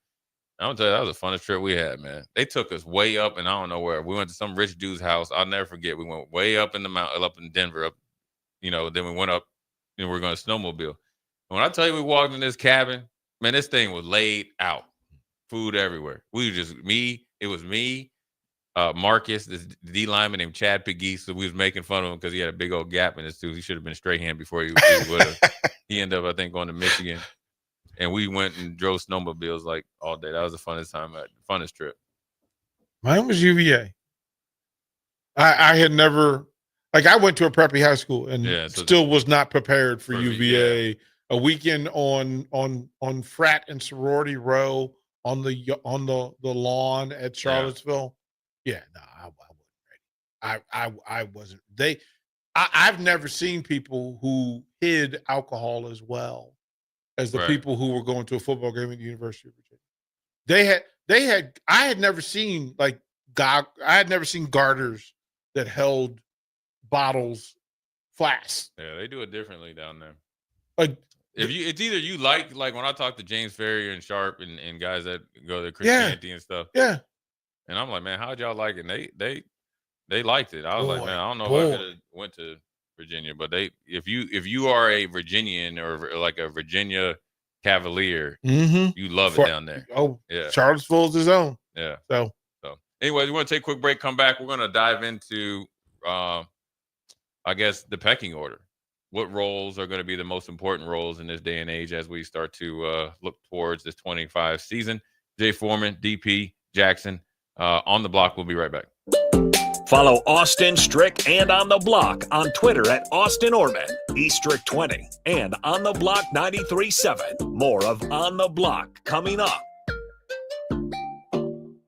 Speaker 9: I'm gonna tell you, that was the funnest trip we had, man. They took us way up, and I don't know where. We went to some rich dude's house. I'll never forget. We went way up in the mountain, up in Denver, then we went up, we were going to snowmobile. And when I tell you we walked in this cabin, man, this thing was laid out. Food everywhere. We were just it was me, Marcus, this D lineman named Chad Pegues. So we was making fun of him because he had a big old gap in his tooth. He should have been straight hand before he would have. He ended up, I think, going to Michigan. And we went and drove snowmobiles like all day. That was the funnest time, funnest trip.
Speaker 10: Mine was UVA. I had never, I went to a preppy high school and still was not prepared for UVA. Yeah. A weekend on frat and sorority row on the lawn at Charlottesville. Yeah, no, I wasn't ready. I wasn't. I've never seen people who hid alcohol as well as the people who were going to a football game at the University of Virginia. I had never seen garters that held bottles, flasks.
Speaker 9: Yeah, they do it differently down there.
Speaker 10: It's
Speaker 9: either you like when I talk to James Ferrier and Sharp and guys that go to Christianity and stuff.
Speaker 10: Yeah.
Speaker 9: And I'm like, man, how'd y'all like it? And they liked it. I was like, man, I don't know if I could have went to Virginia, but if you are a Virginian or like a Virginia Cavalier, you love it down there.
Speaker 10: Oh,
Speaker 9: yeah.
Speaker 10: Charlottesville's his own.
Speaker 9: Yeah.
Speaker 10: So
Speaker 9: anyway, we want to take a quick break, come back. We're going to dive into, I guess, the pecking order. What roles are going to be the most important roles in this day and age as we start to look towards this 25 season? Jay Foreman, DP, Jackson, on the block. We'll be right back.
Speaker 7: Follow Austin Strick and On the Block on Twitter at Austin Orman, eStrick20, and On the Block 93.7. More of On the Block coming up.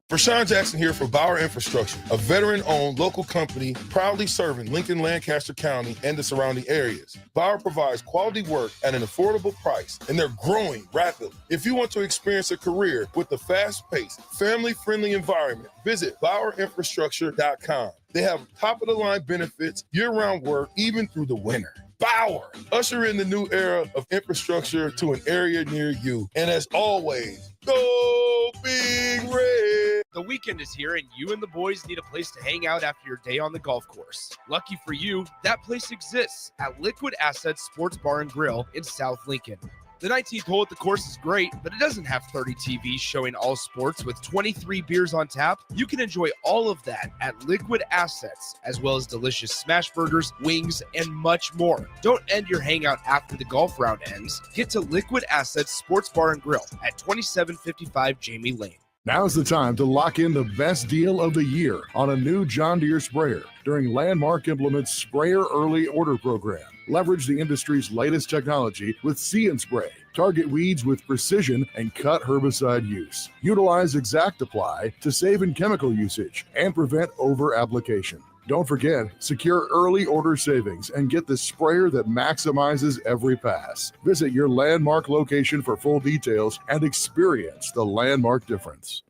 Speaker 11: Rashawn Jackson here for Bauer Infrastructure, a veteran-owned local company proudly serving Lincoln, Lancaster County, and the surrounding areas. Bauer provides quality work at an affordable price, and they're growing rapidly. If you want to experience a career with a fast-paced, family-friendly environment, visit BauerInfrastructure.com. They have top-of-the-line benefits, year-round work, even through the winter. Bauer, usher in the new era of infrastructure to an area near you. And as always, go Big Red!
Speaker 1: The weekend is here, and you and the boys need a place to hang out after your day on the golf course. Lucky for you, that place exists at Liquid Assets Sports Bar and Grill in South Lincoln. The 19th hole at the course is great, but it doesn't have 30 TVs showing all sports with 23 beers on tap. You can enjoy all of that at Liquid Assets, as well as delicious smash burgers, wings, and much more. Don't end your hangout after the golf round ends. Get to Liquid Assets Sports Bar and Grill at 2755 Jamie Lane.
Speaker 21: Now's the time to lock in the best deal of the year on a new John Deere sprayer during Landmark Implement's Sprayer Early Order Program. Leverage the industry's latest technology with See and Spray. Target weeds with precision and cut herbicide use. Utilize Exact Apply to save in chemical usage and prevent over-application. Don't forget, secure early order savings and get the sprayer that maximizes every pass. Visit your Landmark location for full details and experience the Landmark difference.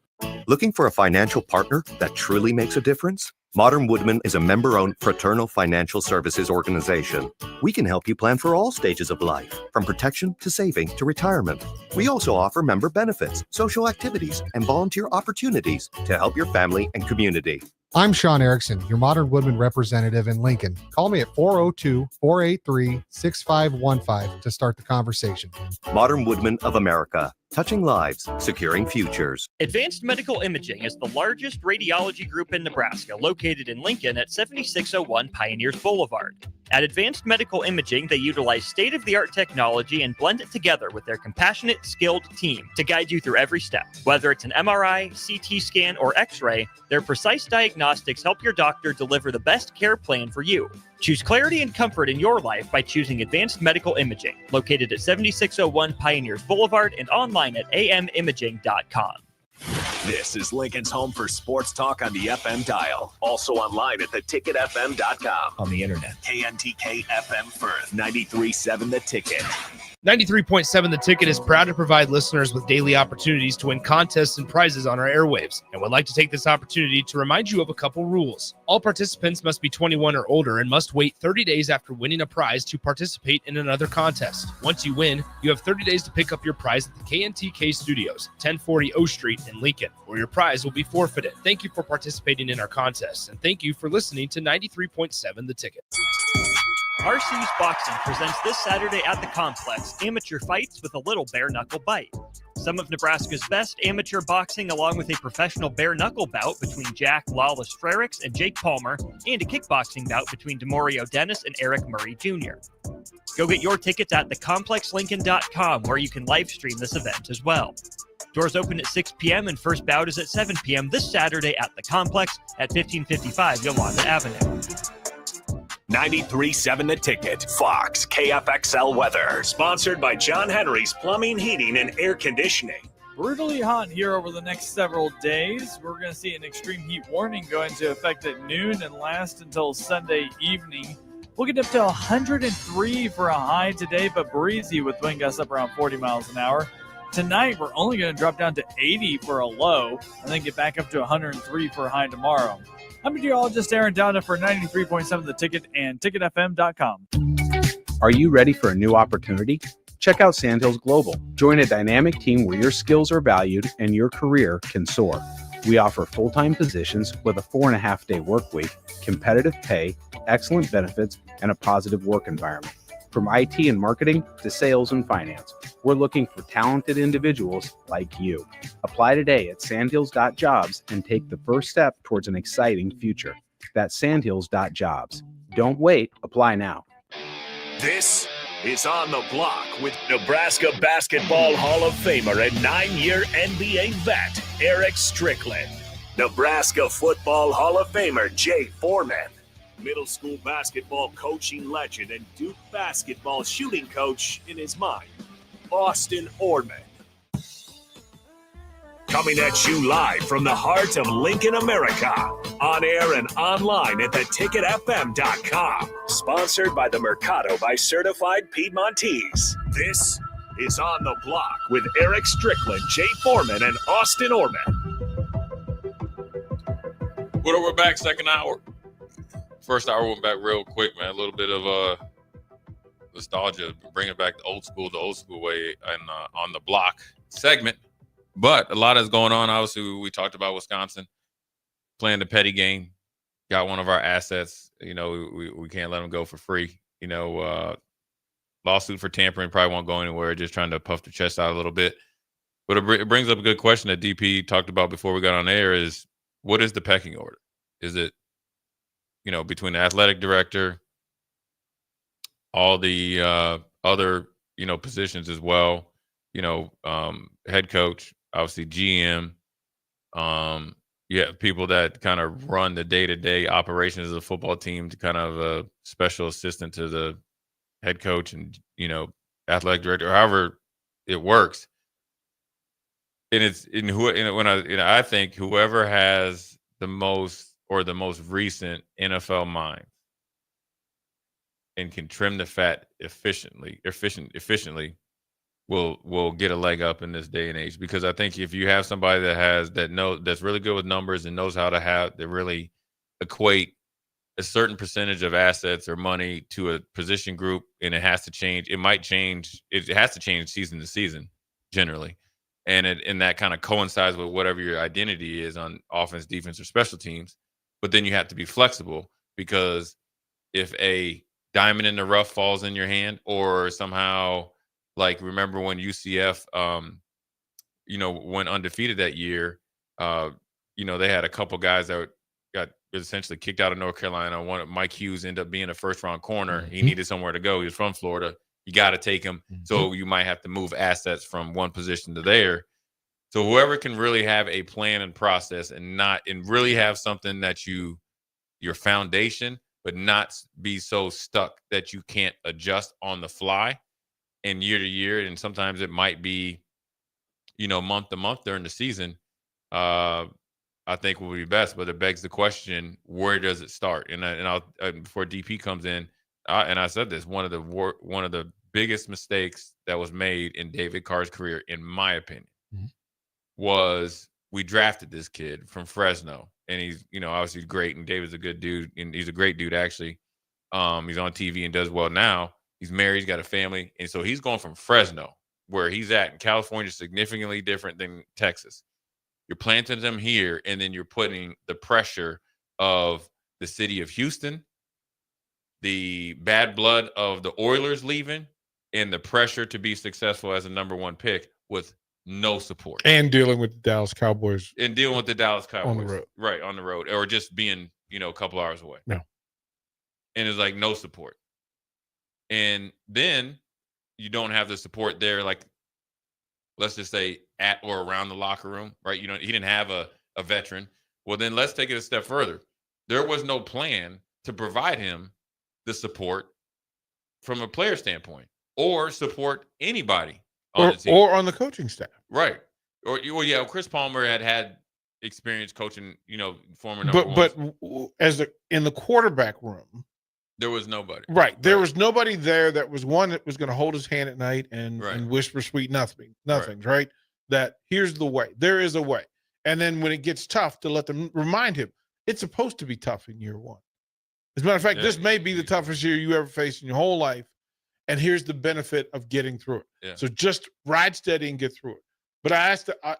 Speaker 22: Looking for a financial partner that truly makes a difference? Modern Woodmen is a member-owned fraternal financial services organization. We can help you plan for all stages of life, from protection to saving to retirement. We also offer member benefits, social activities, and volunteer opportunities to help your family and community.
Speaker 23: I'm Sean Erickson, your Modern Woodmen representative in Lincoln. Call me at 402-483-6515 to start the conversation.
Speaker 22: Modern Woodmen of America, touching lives, securing futures.
Speaker 3: Advanced Medical Imaging is the largest radiology group in Nebraska, located in Lincoln at 7601 Pioneers Boulevard. At Advanced Medical Imaging, they utilize state-of-the-art technology and blend it together with their compassionate, skilled team to guide you through every step. Whether it's an MRI, CT scan, or X-ray, their precise diagnostics help your doctor deliver the best care plan for you. Choose clarity and comfort in your life by choosing Advanced Medical Imaging, located at 7601 Pioneers Boulevard and online at amimaging.com.
Speaker 7: This is Lincoln's home for sports talk on the FM dial. Also online at theticketfm.com. On the internet. KNTK FM Firth, 93.7 The Ticket.
Speaker 1: 93.7 The Ticket is proud to provide listeners with daily opportunities to win contests and prizes on our airwaves, and would like to take this opportunity to remind you of a couple rules. All participants must be 21 or older and must wait 30 days after winning a prize to participate in another contest. Once you win, you have 30 days to pick up your prize at the KNTK Studios, 1040 O Street in Lincoln, or your prize will be forfeited. Thank you for participating in our contest, and thank you for listening to 93.7 The Ticket.
Speaker 3: RC's Boxing presents this Saturday at the Complex amateur fights with a little bare knuckle bite. Some of Nebraska's best amateur boxing, along with a professional bare knuckle bout between Jack Lawless Frericks and Jake Palmer, and a kickboxing bout between Demorio Dennis and Eric Murray Jr. Go get your tickets at thecomplexlincoln.com, where you can live stream this event as well. Doors open at 6 p.m. and first bout is at 7 p.m. this Saturday at the Complex at 1555 Yolanda Avenue.
Speaker 7: 93.7 The Ticket. Fox KFXL weather. Sponsored by John Henry's Plumbing, Heating, and Air Conditioning.
Speaker 12: Brutally hot here over the next several days. We're going to see an extreme heat warning go into effect at noon and last until Sunday evening. We'll get up to 103 for a high today, but breezy with wind gusts up around 40 miles an hour. Tonight, we're only going to drop down to 80 for a low and then get back up to 103 for a high tomorrow. I'm meteorologist Aaron Downa for 93.7 The Ticket and ticketfm.com.
Speaker 4: Are you ready for a new opportunity? Check out Sandhills Global. Join a dynamic team where your skills are valued and your career can soar. We offer full-time positions with a 4.5-day work week, competitive pay, excellent benefits, and a positive work environment. From IT and marketing to sales and finance, we're looking for talented individuals like you. Apply today at sandhills.jobs and take the first step towards an exciting future. That's sandhills.jobs. Don't wait. Apply now.
Speaker 7: This is On the Block with Nebraska Basketball Hall of Famer and 9-year NBA vet, Eric Strickland. Nebraska Football Hall of Famer, Jay Foreman. Middle school basketball coaching legend and Duke basketball shooting coach in his mind, Austin Orman. Coming at you live from the heart of Lincoln, America. On air and online at theticketfm.com. Sponsored by the Mercado by Certified Piedmontese. This is On the Block with Eric Strickland, Jay Foreman, and Austin Orman.
Speaker 9: We're back, second hour. First hour went back real quick, man. A little bit of nostalgia, bringing back the old school way, and On the Block segment. But a lot is going on. Obviously, we talked about Wisconsin playing the petty game. Got one of our assets. You know, we can't let them go for free. You know, lawsuit for tampering probably won't go anywhere. Just trying to puff the chest out a little bit. But it brings up a good question that DP talked about before we got on air: is what is the pecking order? Is it, you know, between the athletic director, all the other, you know, positions as well, you know, head coach, obviously GM, people that kind of run the day-to-day operations of the football team, to kind of a special assistant to the head coach and, you know, athletic director, however it works. And I think whoever has the most or the most recent NFL mind and can trim the fat efficiently will get a leg up in this day and age. Because I think if you have somebody that's really good with numbers and knows how to really equate a certain percentage of assets or money to a position group, and it has to change, it has to change season to season generally. And that kind of coincides with whatever your identity is on offense, defense, or special teams. But then you have to be flexible, because if a diamond in the rough falls in your hand, or somehow, like, remember when UCF, went undefeated that year, they had a couple guys that got essentially kicked out of North Carolina. Mike Hughes ended up being a first-round corner. Mm-hmm. He needed somewhere to go. He was from Florida. You got to take him. Mm-hmm. So you might have to move assets from one position to there. So whoever can really have a plan and process and really have something that your foundation, but not be so stuck that you can't adjust on the fly and year to year. And sometimes it might be, month to month during the season. I think will be best. But it begs the question: where does it start? And I'll before DP comes in, and I said this: one of the biggest mistakes that was made in David Carr's career, in my opinion, was we drafted this kid from Fresno, and he's obviously great, and David's a good dude, and he's a great dude actually. He's on TV and does well now. He's married, he's got a family, and so he's going from Fresno, where he's at in California, significantly different than Texas. You're planting them here, and then you're putting the pressure of the city of Houston, the bad blood of the Oilers leaving, and the pressure to be successful as a number 1 pick with no support.
Speaker 10: And dealing with the Dallas Cowboys.
Speaker 9: And dealing with the Dallas Cowboys.
Speaker 10: On the road.
Speaker 9: Right, on the road. Or just being, a couple hours away.
Speaker 10: No.
Speaker 9: And it's like no support. And then you don't have the support there, like, let's just say at or around the locker room, right? He didn't have a veteran. Well, then let's take it a step further. There was no plan to provide him the support from a player standpoint or support anybody on the team.
Speaker 10: Or on the coaching staff.
Speaker 9: Right. Chris Palmer had experience coaching, former number ones.
Speaker 10: But in the quarterback room,
Speaker 9: there was nobody.
Speaker 10: Right. There was nobody there that was one that was going to hold his hand at night and whisper sweet nothings, right? That here's the way. There is a way. And then when it gets tough, to let them remind him, it's supposed to be tough in year 1. As a matter of fact, this may be the toughest year you ever faced in your whole life. And here's the benefit of getting through it.
Speaker 9: Yeah.
Speaker 10: So just ride steady and get through it. But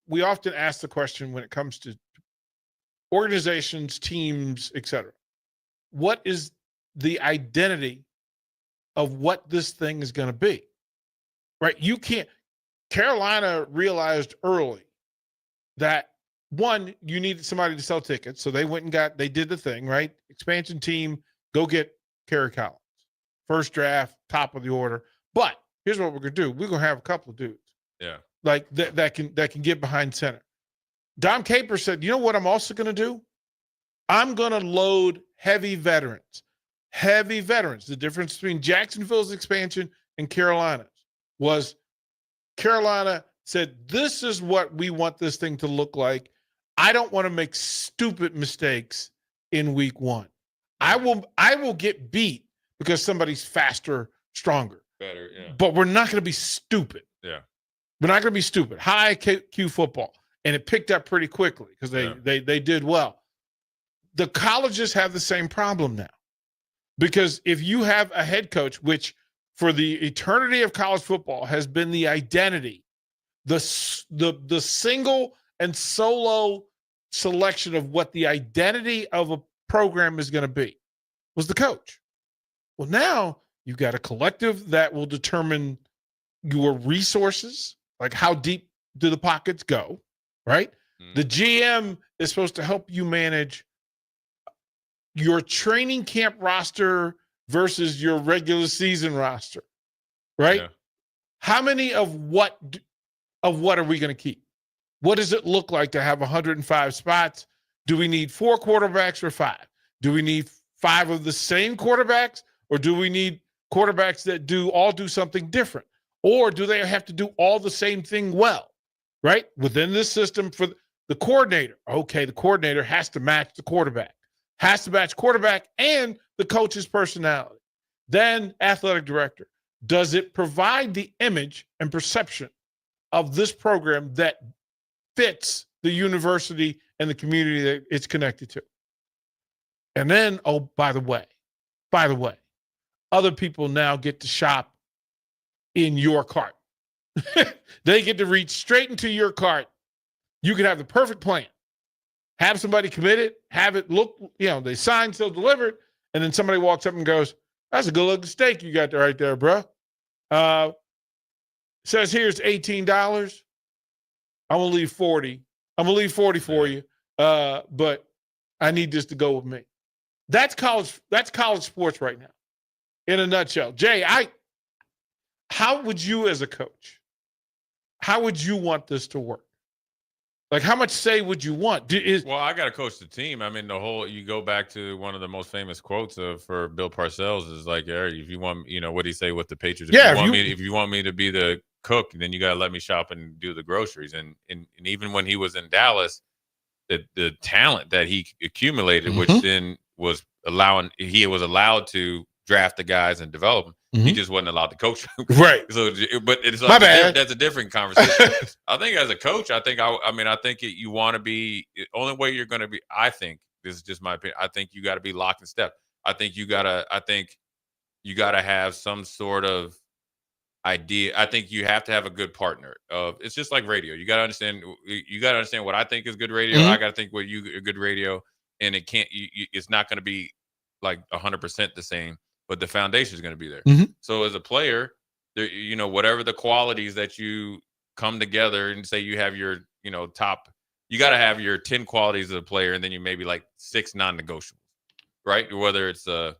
Speaker 10: we often ask the question when it comes to organizations, teams, etc. What is the identity of what this thing is going to be? Right? You can't. Carolina realized early that, one, you needed somebody to sell tickets. So they did the thing, right? Expansion team, go get Kerry Collins. First draft, top of the order. But here's what we're going to do. We're going to have a couple of dudes.
Speaker 9: Yeah.
Speaker 10: Like that can get behind center. Dom Capers said, you know what I'm also going to do? I'm going to load heavy veterans. Heavy veterans. The difference between Jacksonville's expansion and Carolina's was Carolina said, this is what we want this thing to look like. I don't want to make stupid mistakes in week 1. I will get beat because somebody's faster, stronger.
Speaker 9: Better, yeah.
Speaker 10: But we're not going to be stupid.
Speaker 9: Yeah.
Speaker 10: We're not going to be stupid. High IQ football. And it picked up pretty quickly because they did well. The colleges have the same problem now. Because if you have a head coach, which for the eternity of college football has been the identity, the single and solo selection of what the identity of a program is going to be was the coach. Well, now you've got a collective that will determine your resources, like how deep do the pockets go, right? The GM is supposed to help you manage your training camp roster versus your regular season roster, right?
Speaker 9: Yeah.
Speaker 10: How many of what are we going to keep? What does it look like to have 105 spots? Do we need 4 quarterbacks or 5? Do we need 5 of the same quarterbacks, or do we need quarterbacks that all do something different? Or do they have to do all the same thing well, right? Within this system for the coordinator. Okay, the coordinator has to match the quarterback. Has to match quarterback and the coach's personality. Then athletic director. Does it provide the image and perception of this program that fits the university and the community that it's connected to? And then, oh, by the way, other people now get to shop in your cart. They get to reach straight into your cart. You can have the perfect plan. Have somebody committed, have it look, they sign, still delivered, and then somebody walks up and goes, that's a good looking steak you got there right there, bro. Says here's $18. I'm going to leave 40. I'm going to leave 40 for you. But I need this to go with me. That's college sports right now in a nutshell. Jay, how would you as a coach, how would you want this to work? Like, how much say would you want?
Speaker 9: Well, I got to coach the team. I mean, you go back to one of the most famous quotes for Bill Parcells is like, if you want, what do you say with the Patriots? If you want me to be the cook, and then you got to let me shop and do the groceries. And even when he was in Dallas, the talent that he accumulated, which then was he was allowed to draft the guys and develop them. He just wasn't allowed to coach them.
Speaker 10: Right.
Speaker 9: So, but it's
Speaker 10: My bad.
Speaker 9: That's a different conversation. I think as a coach, I think you want to be the only way you're going to be. I think this is just my opinion. I think you got to be locked in step. I think you gotta have some sort of idea. I think you have to have a good partner. It's just like radio. You gotta understand. You gotta understand what I think is good radio. I gotta think what you good radio, and it can't. It's not going to be like 100% the same, but the foundation is going to be there. So as a player, there, whatever the qualities that you come together and say you have your, top. You got to have your 10 qualities of a player, and then you maybe like 6 non-negotiables. Right? Whether it's certain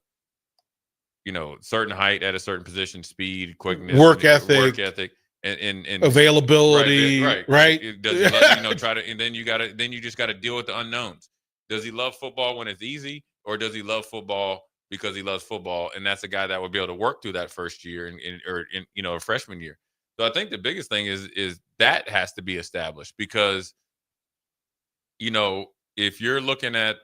Speaker 9: height at a certain position, speed, quickness,
Speaker 10: work ethic,
Speaker 9: and
Speaker 10: availability, right?
Speaker 9: Does he try to, and then you just got to deal with the unknowns. Does he love football when it's easy, or does he love football because he loves football? And that's a guy that would be able to work through that first year or a freshman year. So I think the biggest thing is that has to be established, because if you're looking at,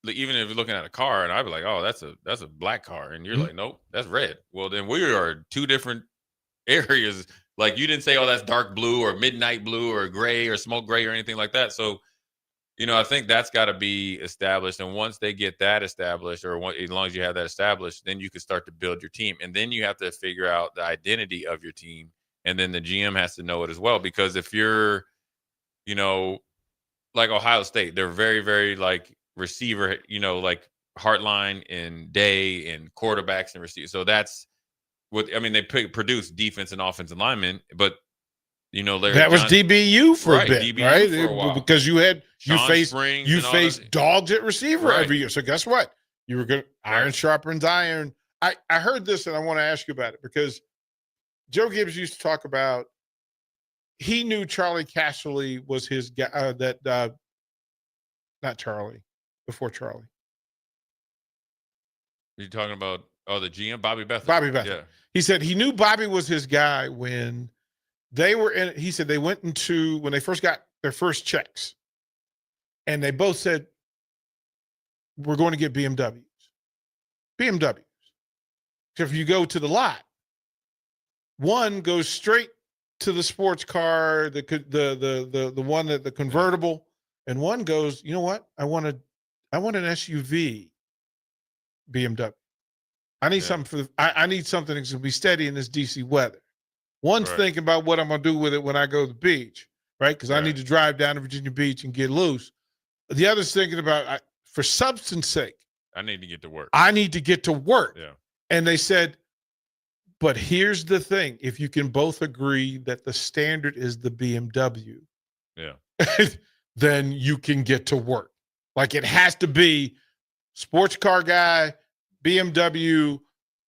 Speaker 9: even if you're looking at a car and I'd be like, oh, that's a black car. And you're like, nope, that's red. Well, then we are 2 different areas. Like, you didn't say, oh, that's dark blue or midnight blue or gray or smoke gray or anything like that. So, I think that's got to be established. And once they get that established, or as long as you have that established, then you can start to build your team. And then you have to figure out the identity of your team. And then the GM has to know it as well. Because if you're, like Ohio State, they're very, very like receiver, like Hartline and Day and quarterbacks and receivers. So that's what they produce defense and offensive linemen, but Larry
Speaker 10: that was DBU for a bit,
Speaker 9: DBU
Speaker 10: right?
Speaker 9: For a while.
Speaker 10: Because you faced dogs at receiver
Speaker 9: Right.
Speaker 10: every year. So guess what? You were going iron sharpens iron. I heard this, and I want to ask you about it, because Joe Gibbs used to talk about, he knew Charlie Casserly was his guy. Not Charlie. Before Charlie.
Speaker 9: You're talking about the GM, Bobby Bethel.
Speaker 10: Bobby Bethel.
Speaker 9: Yeah.
Speaker 10: He said he knew Bobby was his guy when they were in. He said they went into, when they first got their first checks, and they both said, we're going to get BMWs. BMWs. So if you go to the lot, one goes straight to the sports car, the one that the convertible, and one goes, you know what? I want an SUV BMW. I need something I need something that's going to be steady in this DC weather. One's thinking about what I'm going to do with it when I go to the beach, right? Because I need to drive down to Virginia Beach and get loose. The other's thinking about, for substance sake,
Speaker 9: I need to get to work.
Speaker 10: I need to get to work.
Speaker 9: Yeah.
Speaker 10: And they said, but here's the thing. If you can both agree that the standard is the BMW, then you can get to work. Like, it has to be sports car guy, BMW.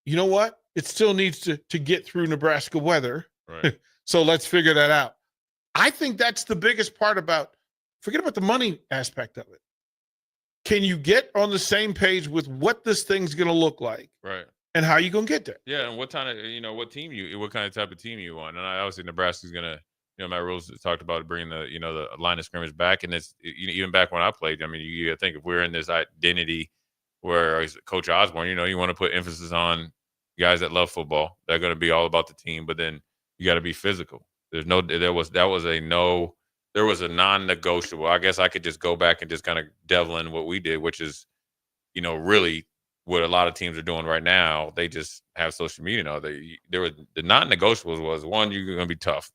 Speaker 10: You know what? It still needs to get through Nebraska weather.
Speaker 9: Right.
Speaker 10: So let's figure that out. I think that's the biggest part forget about the money aspect of it. Can you get on the same page with what this thing's going to look like?
Speaker 9: Right.
Speaker 10: And how you going to get there?
Speaker 9: Yeah. And what kind of type of team you want? And obviously Nebraska's going to, Matt Rose talked about bringing the line of scrimmage back. And it's even back when I played, you think if we're in this identity where Coach Osborne, you want to put emphasis on guys that love football. They're going to be all about the team, but then you got to be physical. There was a non-negotiable. I guess I could just go back and just kind of devil in what we did, which is, really what a lot of teams are doing right now. They just have social media now. The non-negotiables was, one, you're going to be tough,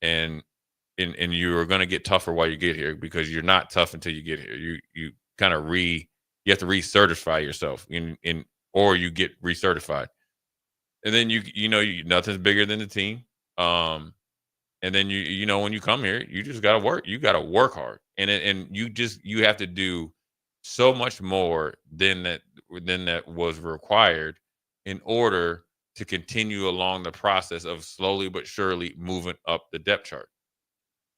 Speaker 9: and you are going to get tougher while you get here, because you're not tough until you get here. You kind of you have to recertify yourself or you get recertified, and then nothing's bigger than the team. And then when you come here, you just got to work. You got to work hard, and you have to do so much more than that was required in order to continue along the process of slowly but surely moving up the depth chart.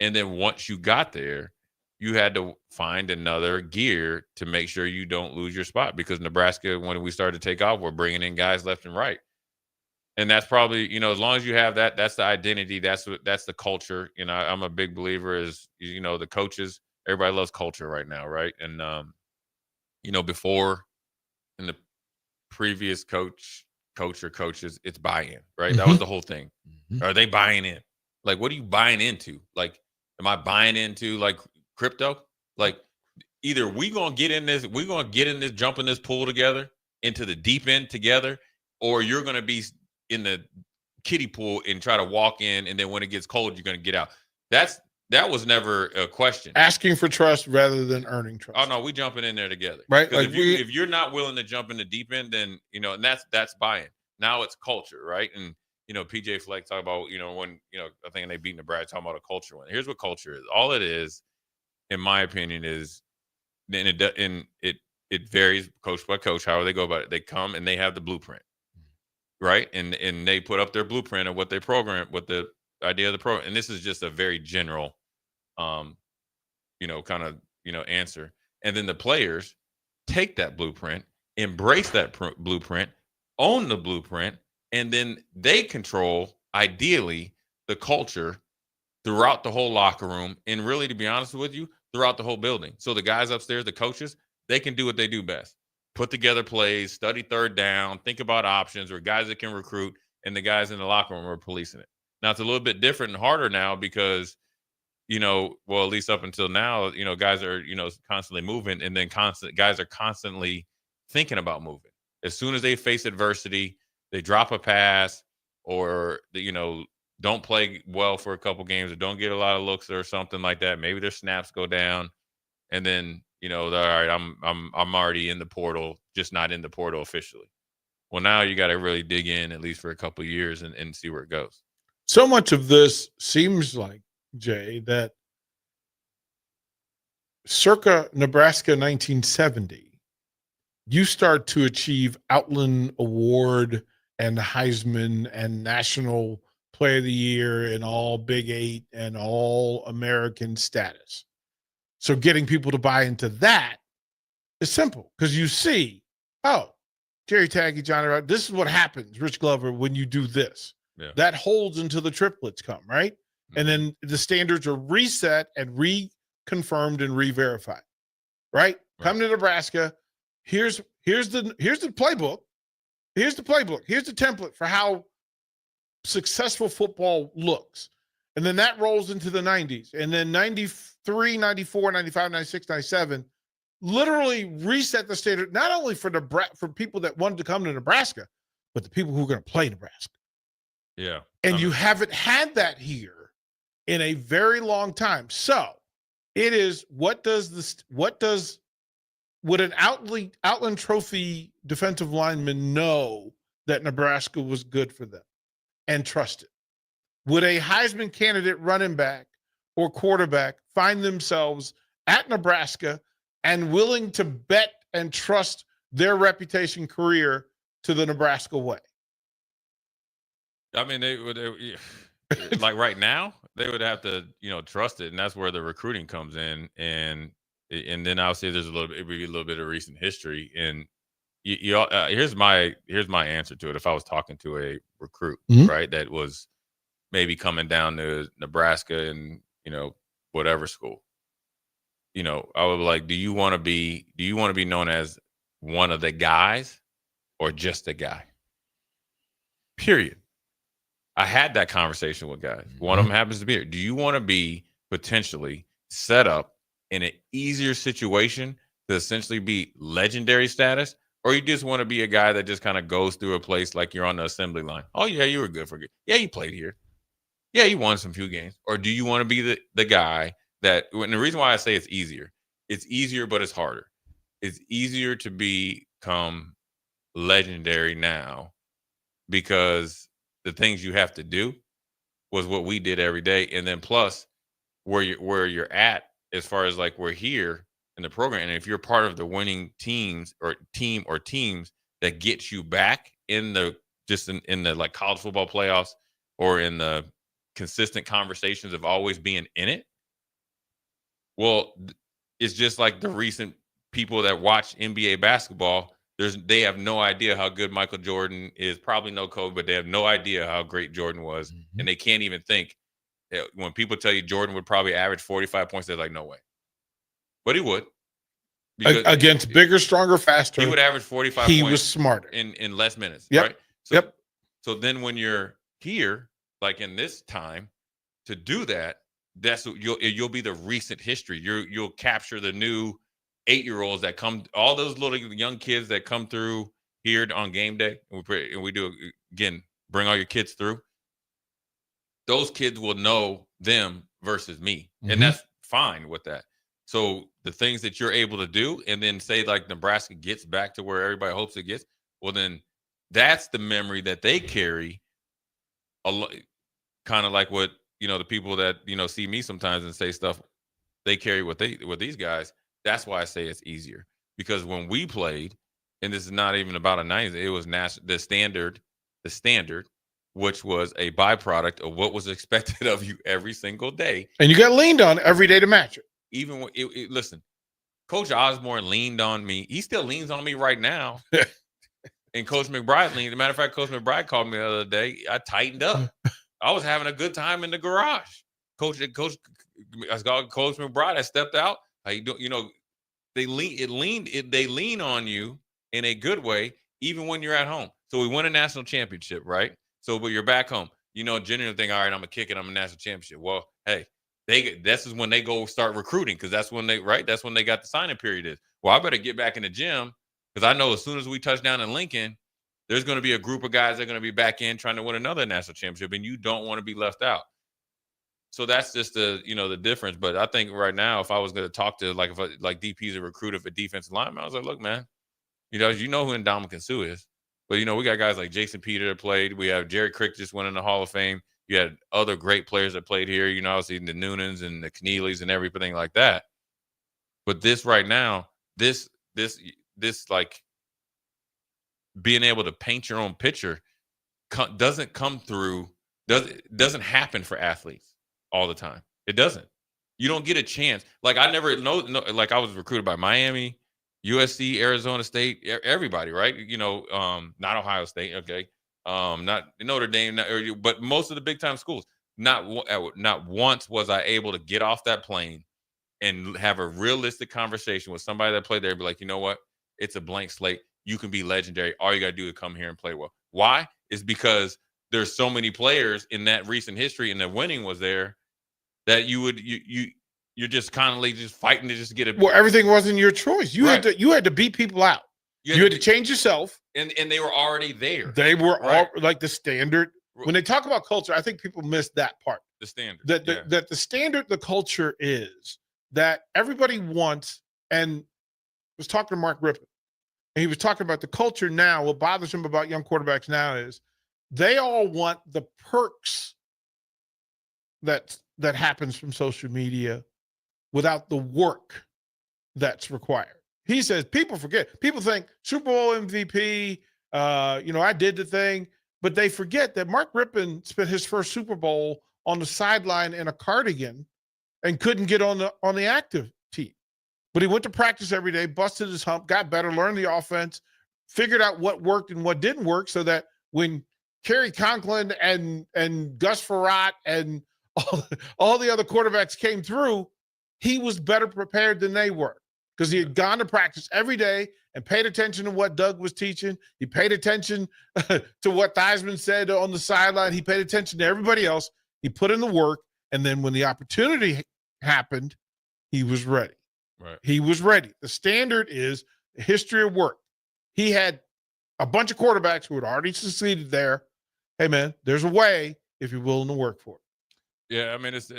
Speaker 9: And then once you got there, you had to find another gear to make sure you don't lose your spot, because Nebraska, when we started to take off, we're bringing in guys left and right. And that's probably, as long as you have that, that's the identity. That's the culture. I'm a big believer is, the coaches, everybody loves culture right now. Right. And, before in the previous coach or coaches, it's buy-in, right? That was the whole thing. Are they buying in? Like, what are you buying into? Like, am I buying into like crypto? Like, either we're going to get in this, jump in this pool together into the deep end together, or you're going to be in the kiddie pool and try to walk in, and then when it gets cold, you're going to get out. That was never a question.
Speaker 10: Asking for trust rather than earning trust.
Speaker 9: Oh no, we jumping in there together,
Speaker 10: right?
Speaker 9: Like if you're not willing to jump in the deep end, then and that's buy-in. Now it's culture, right? And PJ Fleck talk about when I think they beat Nebraska, talking about a culture one. Here's what culture is. All it is, in my opinion, is it varies coach by coach how they go about it. They come and they have the blueprint, right? And they put up their blueprint of what they program, what the idea of the program. And this is just a very general answer. And then the players take that blueprint, embrace that blueprint, own the blueprint, and then they control, ideally, the culture throughout the whole locker room, and really, to be honest with you, throughout the whole building. So the guys upstairs, the coaches, they can do what they do best. Put together plays, study third down, think about options, or guys that can recruit, and the guys in the locker room are policing it. Now, it's a little bit different and harder now because, at least up until now, guys are, constantly moving, and then guys are constantly thinking about moving. As soon as they face adversity, they drop a pass or, don't play well for a couple games or don't get a lot of looks or something like that. Maybe their snaps go down, and then, all right, I'm already in the portal, just not in the portal officially. Well, now you got to really dig in at least for a couple of years and see where it goes.
Speaker 10: So much of this seems like, Jay, that circa Nebraska 1970, you start to achieve Outland Award and Heisman and National Player of the Year and all Big Eight and all American status. So getting people to buy into that is simple because you see, Jerry Taggy, Johnny, this is what happens, Rich Glover, when you do this.
Speaker 9: Yeah.
Speaker 10: That holds until the triplets come, right? Mm-hmm. And then the standards are reset and reconfirmed and re-verified, right? Come to Nebraska. Here's the playbook. Here's the playbook. Here's the template for how successful football looks. And then that rolls into the 90s. And then 93, 94, 95, 96, 97 literally reset the standard, not only for people that wanted to come to Nebraska, but the people who are going to play Nebraska.
Speaker 9: Yeah.
Speaker 10: And you haven't had that here in a very long time. So it is, would an Outland Trophy defensive lineman know that Nebraska was good for them and trust it? Would a Heisman candidate running back or quarterback find themselves at Nebraska and willing to bet and trust their reputation career to the Nebraska way?
Speaker 9: I mean, they would like right now, they would have to, trust it. And that's where the recruiting comes in. And then I'll say there's a little bit of recent history. And here's my answer to it. If I was talking to a recruit, right, that was maybe coming down to Nebraska and, whatever school, I would be like, do you want to be known as one of the guys or just a guy? Period. I had that conversation with guys. One of them happens to be here. Do you want to be potentially set up in an easier situation to essentially be legendary status, or you just want to be a guy that just kind of goes through a place like you're on the assembly line? Oh, yeah, you were good for good. Yeah, you played here. Yeah, you won some few games. Or do you want to be the guy that, and the reason why I say it's easier, but it's harder. It's easier to become legendary now because the things you have to do was what we did every day. And then plus where you're at as far as like we're here in the program. And if you're part of the winning teams or teams that get you back in the like college football playoffs or in the consistent conversations of always being in it. Well, it's just like the recent people that watch NBA basketball They have no idea how good Michael Jordan is. Probably no Kobe, but they have no idea how great Jordan was, and they can't even think. When people tell you Jordan would probably average 45 points, they're like, no way. But he would.
Speaker 10: Against bigger, stronger, faster.
Speaker 9: He would average 45
Speaker 10: He
Speaker 9: points
Speaker 10: was smarter.
Speaker 9: in less minutes,
Speaker 10: Yep.
Speaker 9: right?
Speaker 10: Yep.
Speaker 9: So then when you're here, like in this time, to do that, that's what you'll be the recent history. You'll capture the new 8-year-olds that come, all those little young kids that come through here on game day, and we do again, bring all your kids through. Those kids will know them versus me, and that's fine with that. So the things that you're able to do, and then say like Nebraska gets back to where everybody hopes it gets, well then that's the memory that they carry. Kind of like what the people that see me sometimes and say stuff, they carry with these guys. That's why I say it's easier, because when we played, and this is not even about a 90s, it was the standard, which was a byproduct of what was expected of you every single day.
Speaker 10: And you got leaned on every day to match it.
Speaker 9: Even when listen, Coach Osborne leaned on me. He still leans on me right now. And Coach McBride leaned. As a matter of fact, Coach McBride called me the other day. I tightened up. I was having a good time in the garage. Coach McBride, I stepped out. How you doing? They lean on you in a good way, even when you're at home. So we won a national championship, right? So, but you're back home. Genuinely think, all right, I'm gonna kick it. I'm a national championship. Well, hey, this is when they go start recruiting, because that's when that's when they got the signing period is. Well, I better get back in the gym, because I know as soon as we touch down in Lincoln, there's going to be a group of guys that are going to be back in trying to win another national championship, and you don't want to be left out. So that's just the difference. But I think right now, if I was going to talk to like DP's a recruiter for defensive lineman, I was like, look, man, you know who Ndamukong Suh is, but we got guys like Jason Peter that played. We have Jerry Crick just went in the Hall of Fame. You had other great players that played here. Obviously the Noonans and the Keneally's and everything like that. But this right now, this like being able to paint your own picture doesn't happen for athletes all the time. It doesn't. You don't get a chance. Like I never know like I was recruited by Miami, USC, Arizona State, everybody, right? Not Ohio State, okay. Not Notre Dame, but most of the big time schools. Not once was I able to get off that plane and have a realistic conversation with somebody that played there. Be like, you know what? It's a blank slate. You can be legendary. All you got to do is come here and play well. Why? It's because there's so many players in that recent history, and the winning was there, that you're just constantly just fighting to just get it.
Speaker 10: Well, everything wasn't your choice. You had to beat people out. You had to change yourself.
Speaker 9: And they were already there.
Speaker 10: They were all like the standard. When they talk about culture, I think people miss that part.
Speaker 9: The standard.
Speaker 10: That the standard, the culture is that everybody wants, and I was talking to Mark Rippon, and he was talking about the culture now. What bothers him about young quarterbacks now is they all want the perks that happens from social media without the work that's required. He says people forget. People think Super Bowl MVP, I did the thing, but they forget that Mark Rippon spent his first Super Bowl on the sideline in a cardigan and couldn't get on the active team. But he went to practice every day, busted his hump, got better, learned the offense, figured out what worked and what didn't work, so that when Kerry Conklin and Gus Frerotte and all the other quarterbacks came through, he was better prepared than they were, because he had gone to practice every day and paid attention to what Doug was teaching. He paid attention to what Theismann said on the sideline. He paid attention to everybody else. He put in the work, and then when the opportunity happened, he was ready.
Speaker 9: Right.
Speaker 10: He was ready. The standard is a history of work. He had a bunch of quarterbacks who had already succeeded there. Hey, man, there's a way if you're willing to work for it.
Speaker 9: Yeah, I mean, it's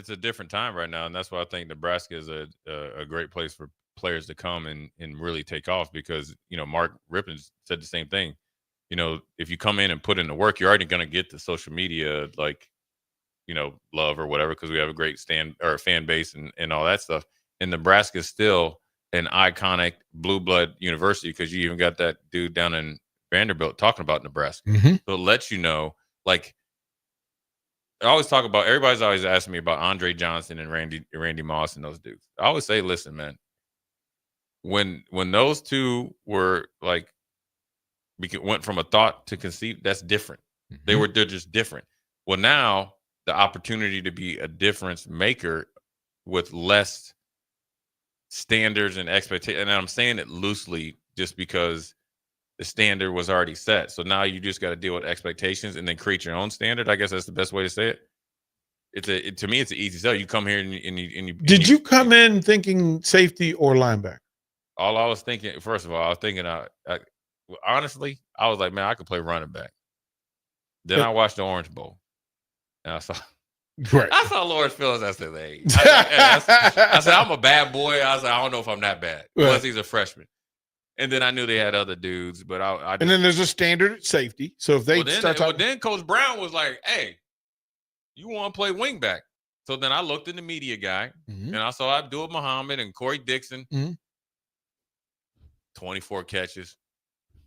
Speaker 9: a different time right now, and that's why I think Nebraska is a great place for players to come and really take off, because, Mark Rippon said the same thing. If you come in and put in the work, you're already going to get the social media, love or whatever, because we have a great fan base and all that stuff. And Nebraska is still an iconic blue blood university, because you even got that dude down in Vanderbilt talking about Nebraska.
Speaker 10: Mm-hmm.
Speaker 9: So it lets you know, like, I always talk about, everybody's always asking me about Andre Johnson and Randy Moss and those dudes. I always say, listen, man, when those two were like went from a thought to conceive. That's different. They're just different. Well, now the opportunity to be a difference maker with less standards and expectations, and I'm saying it loosely just because the standard was already set. So now you just got to deal with expectations and then create your own standard. I guess that's the best way to say it. To me, it's an easy sell. You come here and you
Speaker 10: Did you come in thinking safety or linebacker?
Speaker 9: All I was thinking, first of all, I was thinking, honestly, I was like, man, I could play running back. Then I watched the Orange Bowl, and I saw Lawrence Phillips. I said, hey, I said, I'm a bad boy. I was like, I don't know if I'm that bad. Plus, he's a freshman. And then I knew they had other dudes, but I
Speaker 10: and then there's a standard at safety. So if they
Speaker 9: then Coach Brown was like, hey, you want to play wing back? So then I looked in the media guy, and I saw Abdul Muhammad and Corey Dixon. 24 catches,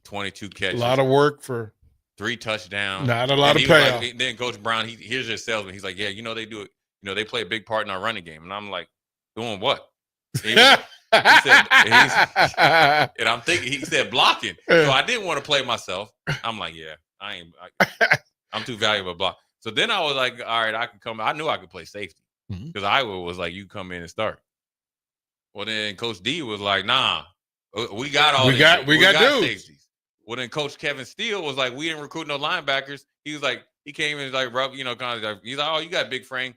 Speaker 9: 22 catches.
Speaker 10: A lot of work for
Speaker 9: 3 touchdowns.
Speaker 10: Not a lot of payoff.
Speaker 9: Like, then Coach Brown, here's your salesman. He's like, yeah, they do it. They play a big part in our running game. And I'm like, doing what? He said, and I'm thinking, he said blocking. So I didn't want to play myself. I'm like, yeah, I'm too valuable to block. So then I was like, all right, I can come. I knew I could play safety because Iowa was like, you come in and start. Well, then Coach D was like, nah, we got all we got dudes. Safeties. Well, then Coach Kevin Steele was like, we didn't recruit no linebackers. He was like, he came in like rough, kind of like, he's like, oh, you got a big frame.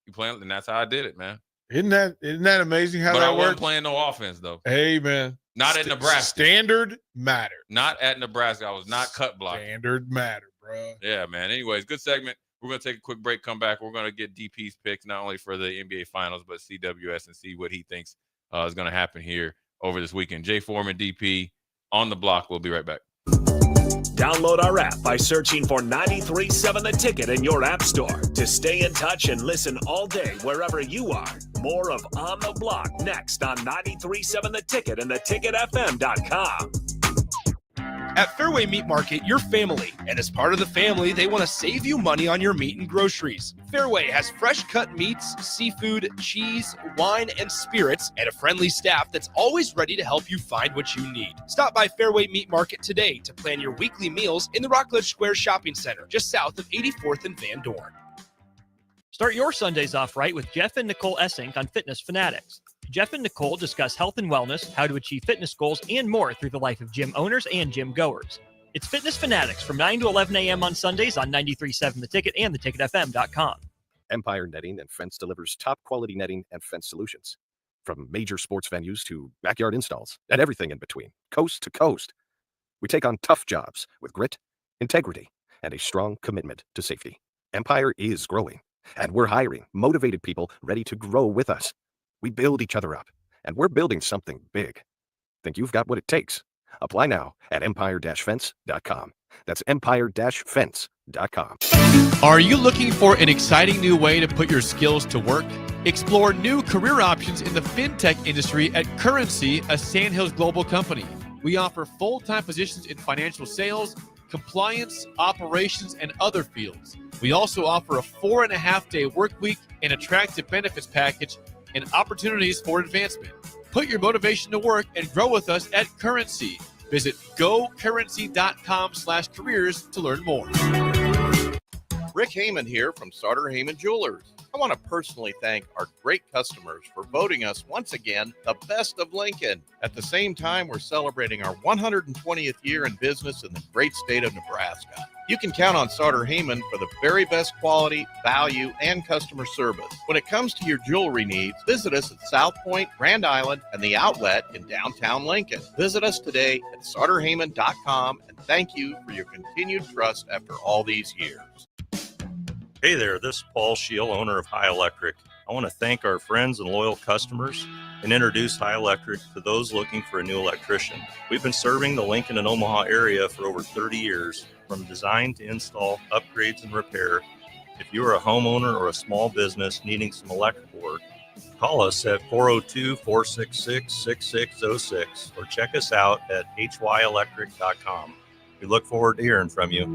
Speaker 9: You playing, and that's how I did it, man.
Speaker 10: Isn't that amazing how that works? But I wasn't
Speaker 9: playing no offense though.
Speaker 10: Hey, man.
Speaker 9: Not at Nebraska.
Speaker 10: Standard matter.
Speaker 9: Not at Nebraska. I was not cut block.
Speaker 10: Standard matter, bro.
Speaker 9: Yeah, man. Anyways, good segment. We're going to take a quick break, come back. We're going to get DP's picks, not only for the NBA Finals, but CWS, and see what he thinks is going to happen here over this weekend. Jay Foreman, DP, on the block. We'll be right back.
Speaker 7: Download our app by searching for 93.7 The Ticket in your app store to stay in touch and listen all day wherever you are. More of On the Block next on 93.7 The Ticket and theticketfm.com.
Speaker 1: At Fairway Meat Market, you're family, and as part of the family, they want to save you money on your meat and groceries. Fairway has fresh cut meats, seafood, cheese, wine, and spirits, and a friendly staff that's always ready to help you find what you need. Stop by Fairway Meat Market today to plan your weekly meals in the Rockledge Square Shopping Center, just south of 84th and Van Dorn.
Speaker 3: Start your Sundays off right with Jeff and Nicole Essink on Fitness Fanatics. Jeff and Nicole discuss health and wellness, how to achieve fitness goals, and more through the life of gym owners and gym goers. It's Fitness Fanatics from 9 to 11 a.m. on Sundays on 93.7 The Ticket and theticketfm.com.
Speaker 22: Empire Netting and Fence delivers top-quality netting and fence solutions. From major sports venues to backyard installs and everything in between, coast to coast. We take on tough jobs with grit, integrity, and a strong commitment to safety. Empire is growing, and we're hiring motivated people ready to grow with us. We build each other up, and we're building something big. Think you've got what it takes? Apply now at empire-fence.com. That's empire-fence.com.
Speaker 13: Are you looking for an exciting new way to put your skills to work? Explore new career options in the fintech industry at Currency, a Sandhills Global company. We offer full-time positions in financial sales, compliance, operations, and other fields. We also offer a 4.5-day work week, an attractive benefits package, and opportunities for advancement. Put your motivation to work and grow with us at Currency. Visit gocurrency.com/careers to learn more.
Speaker 5: Rick Heyman here from Sartor Heyman Jewelers. I want to personally thank our great customers for voting us once again the best of Lincoln. At the same time, we're celebrating our 120th year in business in the great state of Nebraska. You can count on Sartor Heyman for the very best quality, value, and customer service. When it comes to your jewelry needs, visit us at South Point, Grand Island, and the Outlet in downtown Lincoln. Visit us today at sartorheyman.com, and thank you for your continued trust after all these years.
Speaker 15: Hey there, this is Paul Scheel, owner of High Electric. I want to thank our friends and loyal customers and introduce High Electric to those looking for a new electrician. We've been serving the Lincoln and Omaha area for over 30 years, from design to install, upgrades, and repair. If you are a homeowner or a small business needing some electrical work, call us at 402-466-6606 or check us out at hyelectric.com. We look forward to hearing from you.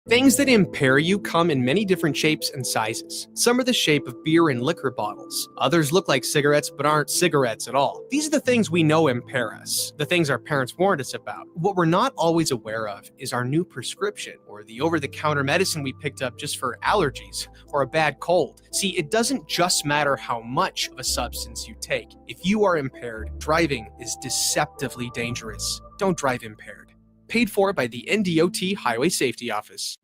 Speaker 6: Things that impair you come in many different shapes and sizes. Some are the shape of beer and liquor bottles. Others look like cigarettes but aren't cigarettes at all. These are the things we know impair us, the things our parents warned us about. What we're not always aware of is our new prescription or the over-the-counter medicine we picked up just for allergies or a bad cold. See, it doesn't just matter how much of a substance you take. If you are impaired, driving is deceptively dangerous. Don't drive impaired. Paid for by the NDOT Highway Safety Office.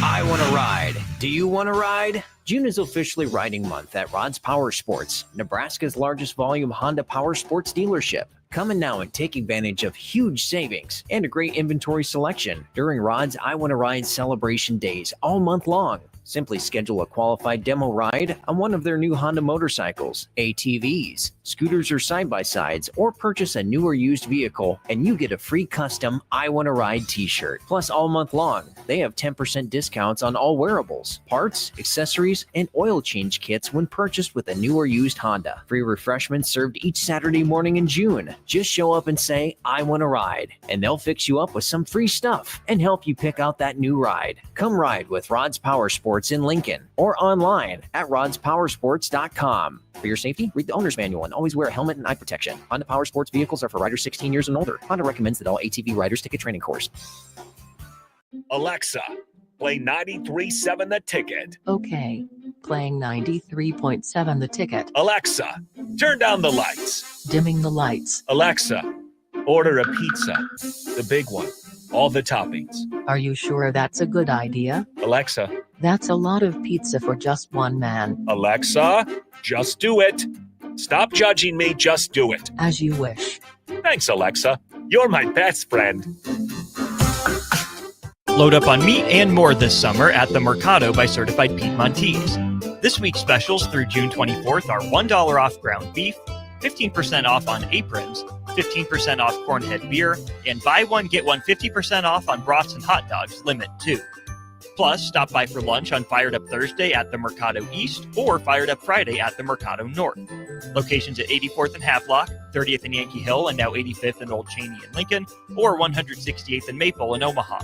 Speaker 8: I want to ride. Do you want to ride? June is officially riding month at Rod's Power Sports, Nebraska's largest volume Honda Power Sports dealership. Come in now and take advantage of huge savings and a great inventory selection during Rod's I Want to Ride celebration days all month long. Simply schedule a qualified demo ride on one of their new Honda motorcycles, ATVs, scooters, or side-by-sides, or purchase a new or used vehicle, and you get a free custom I Want to Ride t-shirt. Plus, all month long, they have 10% discounts on all wearables, parts, accessories, and oil change kits when purchased with a new or used Honda. Free refreshments served each Saturday morning in June. Just show up and say, I want to ride, and they'll fix you up with some free stuff and help you pick out that new ride. Come ride with Rod's Power Sports in Lincoln or online at rodspowersports.com. For your safety, read the owner's manual and always wear a helmet and eye protection. Honda Power Sports vehicles are for riders 16 years and older. Honda recommends that all ATV riders take a training course.
Speaker 7: Alexa, play 93.7 The Ticket.
Speaker 14: Okay, playing 93.7 The Ticket.
Speaker 7: Alexa, turn down the lights.
Speaker 14: Dimming the lights.
Speaker 7: Alexa, order a pizza, the big one, all the toppings.
Speaker 14: Are you sure that's a good idea?
Speaker 7: Alexa.
Speaker 14: That's a lot of pizza for just one man.
Speaker 7: Alexa, just do it. Stop judging me, just do it.
Speaker 14: As you wish.
Speaker 7: Thanks, Alexa. You're my best friend.
Speaker 3: Load up on meat and more this summer at the Mercado by Certified Piedmontese. This week's specials through June 24th are $1 off ground beef, 15% off on aprons, 15% off cornhead beer, and buy one, get one 50% off on brats and hot dogs, limit 2. Plus, stop by for lunch on Fired Up Thursday at the Mercado East or Fired Up Friday at the Mercado North. Locations at 84th and Havelock, 30th and Yankee Hill, and now 85th and Old Cheney in Lincoln, or 168th and Maple in Omaha.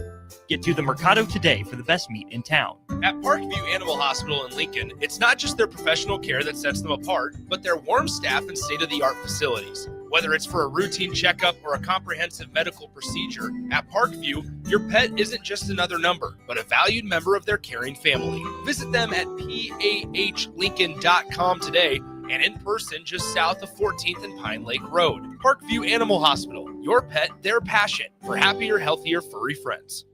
Speaker 3: Get to the Mercado today for the best meat in town.
Speaker 1: At Parkview Animal Hospital in Lincoln, it's not just their professional care that sets them apart, but their warm staff and state-of-the-art facilities. Whether it's for a routine checkup or a comprehensive medical procedure, at Parkview, your pet isn't just another number, but a valued member of their caring family. Visit them at pahlincoln.com today and in person just south of 14th and Pine Lake Road. Parkview Animal Hospital, your pet, their passion for happier, healthier, furry friends.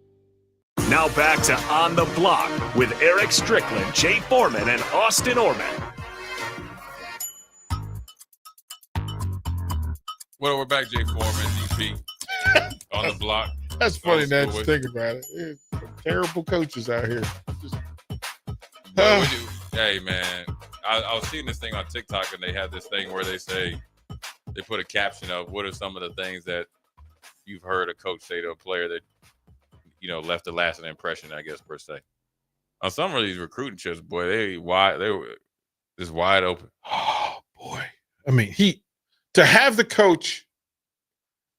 Speaker 7: Now back to On the Block with Eric Strickland, Jay Foreman, and Austin Orman.
Speaker 9: Well, we're back, Jay Foreman, DP, on the block.
Speaker 10: That's funny now you think about it. There's terrible coaches out here.
Speaker 9: Hey, man, I was seeing this thing on TikTok, and they had this thing where they say, they put a caption of what are some of the things that you've heard a coach say to a player that, you know, left a lasting impression, I guess, per se. On some of these recruiting trips, boy, they were just wide open.
Speaker 10: Oh, boy. I mean, to have the coach,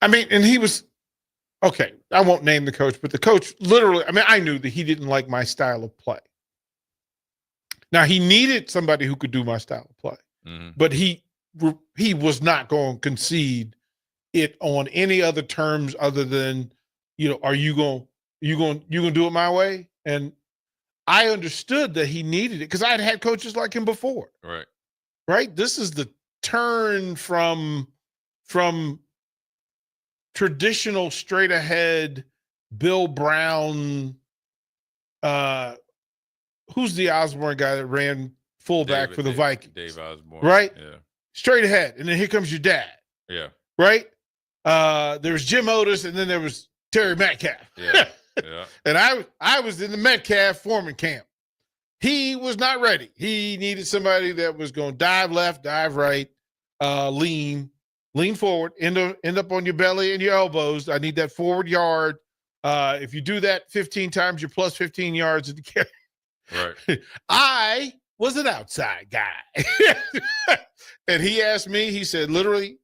Speaker 10: I mean, and he was, okay, I won't name the coach, but the coach literally, I mean, I knew that he didn't like my style of play. Now, he needed somebody who could do my style of play, but he was not going to concede it on any other terms other than, you know, are you going to do it my way? And I understood that he needed it because I had had coaches like him before. Right. This is the turn from traditional straight ahead Bill Brown. Who's the Osborne guy that ran fullback for the Vikings?
Speaker 9: Dave Osborne.
Speaker 10: Right?
Speaker 9: Yeah.
Speaker 10: Straight ahead. And then here comes your dad.
Speaker 9: Yeah.
Speaker 10: Right? There was Jim Otis, and then there was Terry Metcalf.
Speaker 9: Yeah. Yeah.
Speaker 10: And I was in the Metcalf Foreman camp. He was not ready. He needed somebody that was going to dive left, dive right, lean forward, end up on your belly and your elbows. I need that forward yard. If you do that 15 times, you're plus 15 yards in the carry.
Speaker 9: Right.
Speaker 10: I was an outside guy. And he asked me, he said, literally,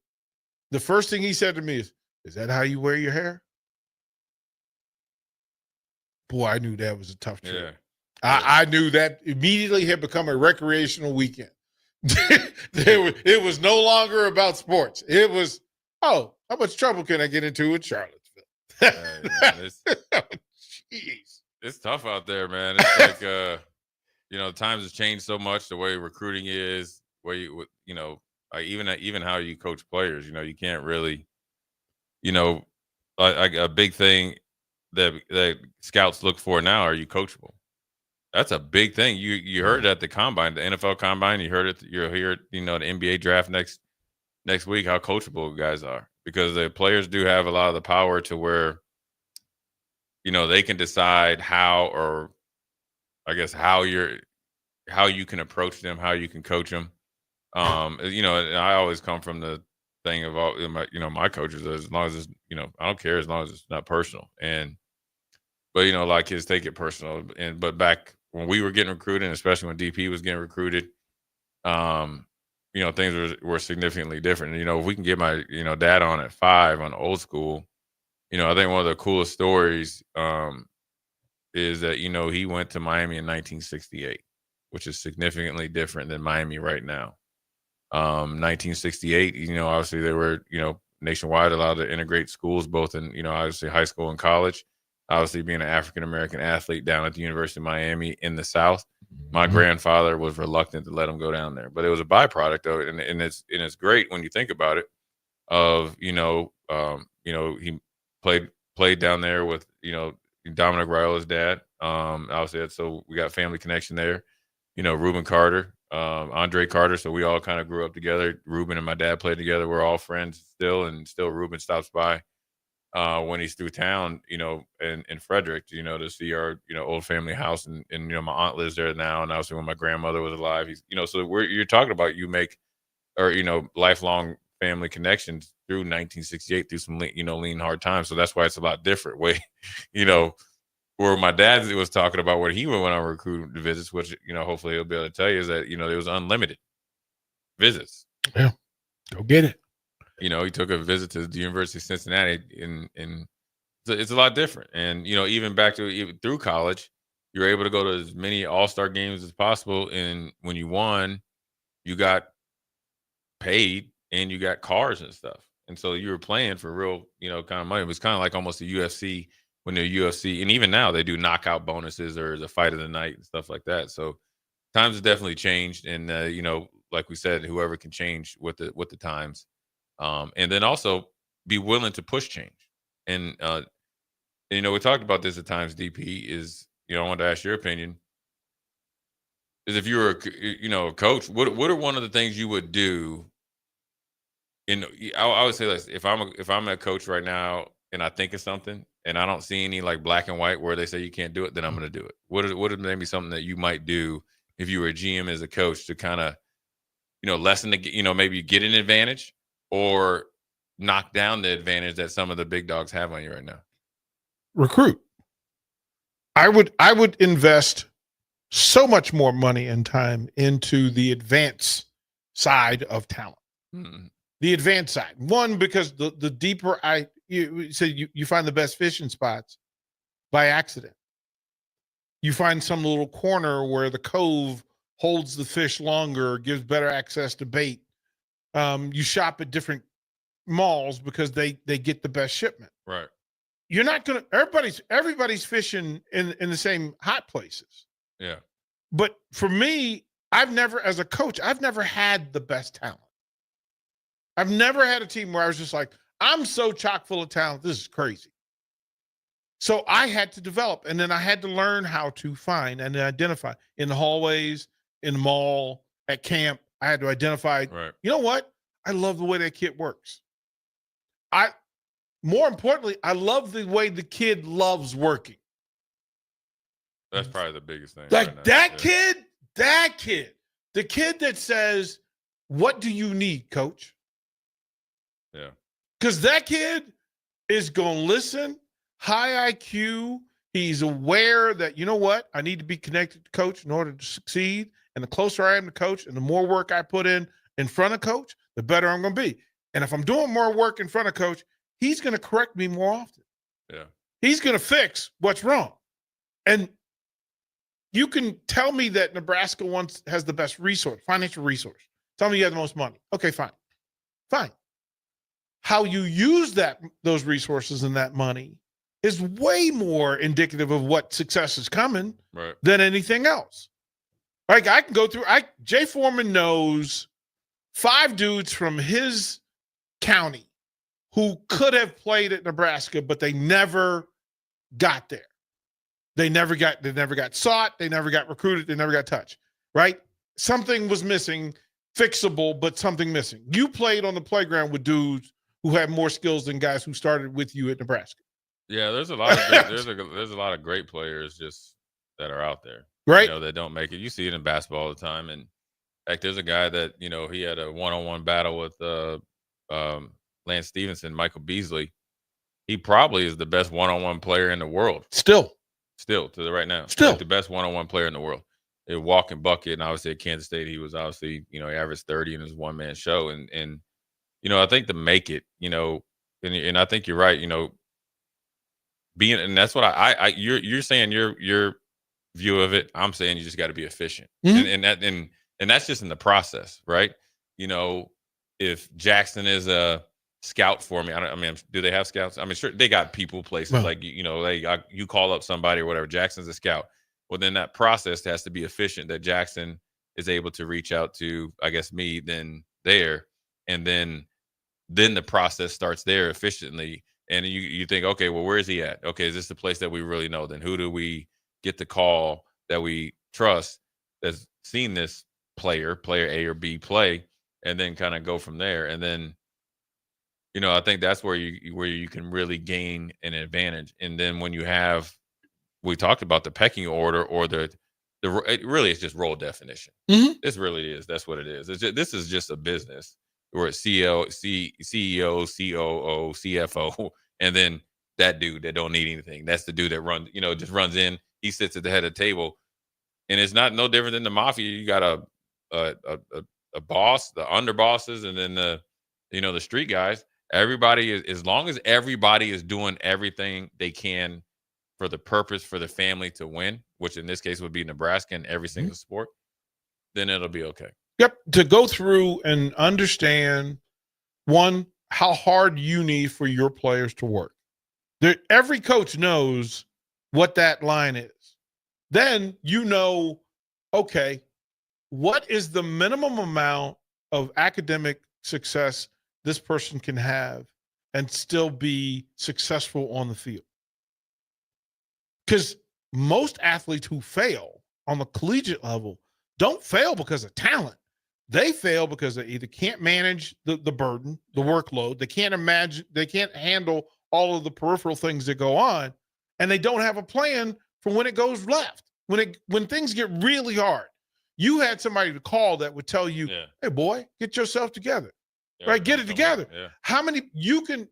Speaker 10: the first thing he said to me is that how you wear your hair? Boy, I knew that was a tough trip.
Speaker 9: Yeah.
Speaker 10: I knew that immediately had become a recreational weekend. It was no longer about sports. It was, how much trouble can I get into in Charlottesville?
Speaker 9: Jeez. It's tough out there, man. It's like, times have changed so much. The way recruiting is, like even how you coach players. You can't really, a big thing that scouts look for now. Are you coachable? That's a big thing. You heard it at the combine, the NFL combine. You heard it. You'll hear it. The NBA draft next week. How coachable guys are, because the players do have a lot of the power to where, they can decide how you can approach them, how you can coach them. And I always come from the thing of all my coaches, as long as it's, I don't care as long as it's not personal. But a lot of kids take it personal. But back when we were getting recruited, especially when DP was getting recruited, things were significantly different. If we can get my, dad on at 5 on old school, I think one of the coolest stories is that, he went to Miami in 1968, which is significantly different than Miami right now. 1968, obviously they were, nationwide allowed to integrate schools, both in, obviously high school and college. Obviously being an African-American athlete down at the University of Miami in the South, my grandfather was reluctant to let him go down there, but it was a byproduct of it. And it's great when you think about it of, he played down there with, Dominic Raiola's dad. Obviously, so we got family connection there. Reuben Carter, Andre Carter. So we all kind of grew up together. Reuben and my dad played together. We're all friends still, and still Reuben stops by when he's through town, in Frederick, to see our, old family house. And my aunt lives there now. And obviously when my grandmother was alive, so you're talking about lifelong family connections through 1968, through some, lean hard times. So that's why it's a lot different way, where my dad was talking about when he went on recruiting visits, which, hopefully he'll be able to tell you, is that, it was unlimited visits.
Speaker 10: Yeah. Go get it.
Speaker 9: He took a visit to the University of Cincinnati, and it's a lot different. And, even back to through college, you were able to go to as many all-star games as possible. And when you won, you got paid and you got cars and stuff. And so you were playing for real, kind of money. It was kind of like almost a UFC when they're UFC. And even now they do knockout bonuses or the fight of the night and stuff like that. So times have definitely changed. And, like we said, whoever can change with the times. And then also be willing to push change. And, we talked about this at times, DP, is, I wanted to ask your opinion, is if you were, a coach, what are one of the things you would do? I would say this, if I'm a coach right now and I think of something and I don't see any like black and white where they say you can't do it, then I'm going to do it. What is maybe something that you might do if you were a GM as a coach to kind of, lessen the, maybe get an advantage or knock down the advantage that some of the big dogs have on you right now?
Speaker 10: Recruit. I would invest so much more money and time into the advanced side of talent.
Speaker 9: Mm-hmm.
Speaker 10: The advanced side. One, because the deeper you find the best fishing spots by accident. You find some little corner where the cove holds the fish longer, gives better access to bait. You shop at different malls because they get the best shipment.
Speaker 9: Right.
Speaker 10: You're not gonna. Everybody's fishing in the same hot places.
Speaker 9: Yeah.
Speaker 10: But for me, as a coach, I've never had the best talent. I've never had a team where I was just like, I'm so chock full of talent. This is crazy. So I had to develop, and then I had to learn how to find and identify in the hallways, in the mall, at camp. I had to identify, You know what? I love the way that kid works. More importantly, I love the way the kid loves working.
Speaker 9: That's probably the biggest thing.
Speaker 10: Like
Speaker 9: right
Speaker 10: that kid, the kid that says, what do you need, coach?
Speaker 9: Yeah.
Speaker 10: Because that kid is going to listen, high IQ. He's aware that, you know what? I need to be connected to coach in order to succeed. And the closer I am to coach and the more work I put in front of coach, the better I'm going to be. And if I'm doing more work in front of coach, he's going to correct me more often.
Speaker 9: Yeah.
Speaker 10: He's going to fix what's wrong. And you can tell me that Nebraska has the best financial resource. Tell me you have the most money. Okay, fine. Fine. How you use those resources and that money is way more indicative of what success is coming than anything else. Like I can go through, Jay Foreman knows 5 dudes from his county who could have played at Nebraska, but they never got there. They never got sought. They never got recruited. They never got touched, right? Something was missing, fixable, but something missing. You played on the playground with dudes who had more skills than guys who started with you at Nebraska.
Speaker 9: Yeah, there's a lot of there's a lot of great players just that are out there,
Speaker 10: right?
Speaker 9: That don't make it. You see it in basketball all the time, and like there's a guy that he had a one-on-one battle with Lance Stevenson, Michael Beasley. He probably is the best one-on-one player in the world.
Speaker 10: Still
Speaker 9: to the right now.
Speaker 10: Still
Speaker 9: like the best one-on-one player in the world. They walk and bucket, and obviously at Kansas State, he was obviously, he averaged 30 in his one-man show. And I think to make it, and I think you're right, being, and that's what you're saying your view of it. I'm saying you just got to be efficient.
Speaker 10: Mm-hmm.
Speaker 9: And that's just in the process, right? If Jackson is a scout for me, do they have scouts? I mean, sure, they got people places like, you call up somebody or whatever. Jackson's a scout. Well, then that process has to be efficient, that Jackson is able to reach out to, I guess, me, then there. And then the process starts there efficiently. And you think, okay, well, where is he at? Okay, is this the place that we really know? Then who do we get the call that we trust that's seen this player A or B play, and then kind of go from there. And then, I think that's where you can really gain an advantage. And then when we talked about the pecking order or it really is just role definition.
Speaker 10: Mm-hmm.
Speaker 9: This really is. That's what it is. This is just a business where it's CEO, COO, CFO, and then that dude that don't need anything. That's the dude that runs, just runs in. He sits at the head of the table, and it's no different than the mafia. You got a boss, the underbosses, and then the street guys. Everybody is, as long as everybody is doing everything they can for the purpose for the family to win, which in this case would be Nebraska in every single sport, then it'll be okay.
Speaker 10: Yep. To go through and understand, one, how hard you need for your players to work. Every coach knows what that line is. Then okay, what is the minimum amount of academic success this person can have and still be successful on the field? Because most athletes who fail on the collegiate level don't fail because of talent. They fail because they either can't manage the burden, the workload. They can't handle all of the peripheral things that go on, and they don't have a plan for when it goes left. When things get really hard, you had somebody to call that would tell you, "Hey, boy, get yourself together." Yeah, right? Get it together. Yeah. How many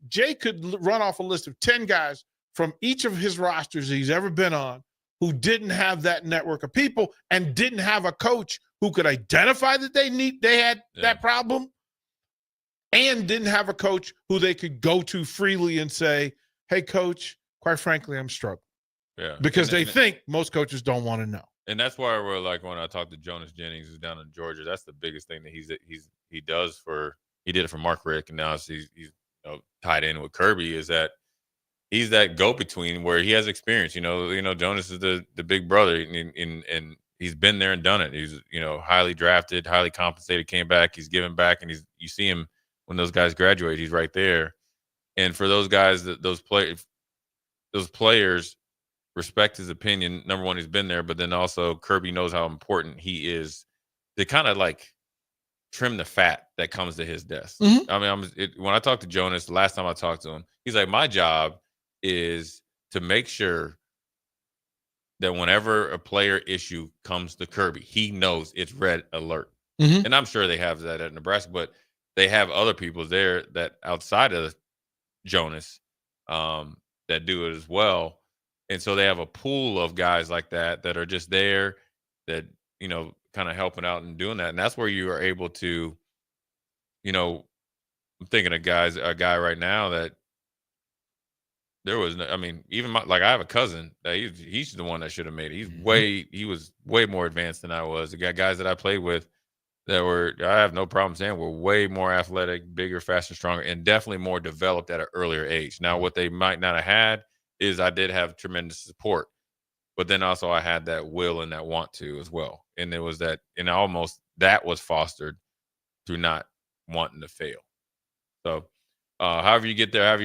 Speaker 10: Jay could run off a list of 10 guys from each of his rosters he's ever been on who didn't have that network of people and didn't have a coach who could identify that they had that problem, and didn't have a coach who they could go to freely and say, "Hey, coach, quite frankly, I'm struggling."
Speaker 9: Yeah.
Speaker 10: Because they think most coaches don't want to know.
Speaker 9: And that's why we're like, when I talked to Jonas Jennings, who's down in Georgia, that's the biggest thing that he did it for Mark Richt, and now he's tied in with Kirby, is that he's that go-between where he has experience. Jonas is the big brother, and he's been there and done it. He's highly drafted, highly compensated, came back, he's given back, and you see him when those guys graduate, he's right there. And for those guys, those players respect his opinion. Number one, he's been there, but then also Kirby knows how important he is to kind of like trim the fat that comes to his desk.
Speaker 10: Mm-hmm.
Speaker 9: I mean, when I talked to Jonas, the last time I talked to him, he's like, my job is to make sure that whenever a player issue comes to Kirby, he knows it's red alert.
Speaker 10: Mm-hmm.
Speaker 9: And I'm sure they have that at Nebraska, but they have other people there that outside of Jonas that do it as well. And so they have a pool of guys like that are just there that, kind of helping out and doing that. And that's where you are able to, I'm thinking of a guy right now that there was no, I mean, even I have a cousin that he's the one that should have made it. He was way more advanced than I was. The guys that I played with that I have no problem saying, were way more athletic, bigger, faster, stronger, and definitely more developed at an earlier age. Now, what they might not have had is I did have tremendous support, but then also I had that will and that want to as well. And it was that, and almost that was fostered through not wanting to fail. So, however you get there, however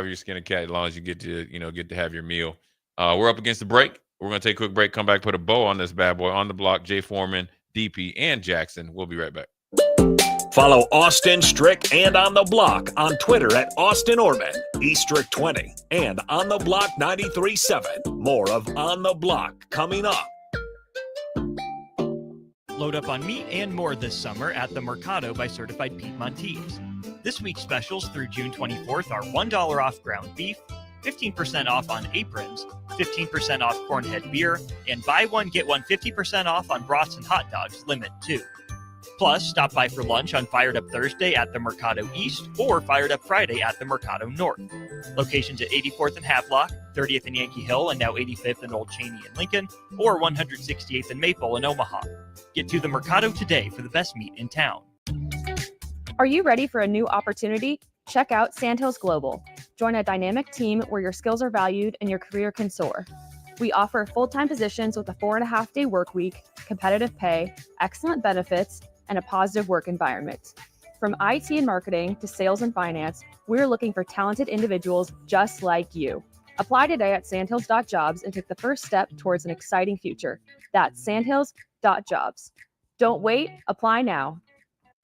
Speaker 9: you skin a cat, as long as you get to have your meal. We're up against the break. We're going to take a quick break, come back, put a bow on this bad boy. On the block, Jay Foreman, DP, and Jackson. We'll be right back.
Speaker 7: Follow Austin Strick and On the Block on Twitter at Austin Orman, eStrick20, and On the Block 93.7. More of On the Block coming up.
Speaker 3: Load up on meat and more this summer at the Mercado by Certified Piedmontese. This week's specials through June 24th are $1 off ground beef, 15% off on aprons, 15% off cornhead beer, and buy one, get one 50% off on brats and hot dogs, limit 2. Plus, stop by for lunch on Fired Up Thursday at the Mercado East or Fired Up Friday at the Mercado North. Locations at 84th and Havelock, 30th and Yankee Hill, and now 85th and Old Cheney and Lincoln, or 168th and Maple in Omaha. Get to the Mercado today for the best meat in town.
Speaker 2: Are you ready for a new opportunity? Check out Sandhills Global. Join a dynamic team where your skills are valued and your career can soar. We offer full-time positions with a 4.5-day work week, competitive pay, excellent benefits, and a positive work environment. From IT and marketing to sales and finance, we're looking for talented individuals just like you. Apply today at sandhills.jobs and take the first step towards an exciting future. That's sandhills.jobs. Don't wait, apply now.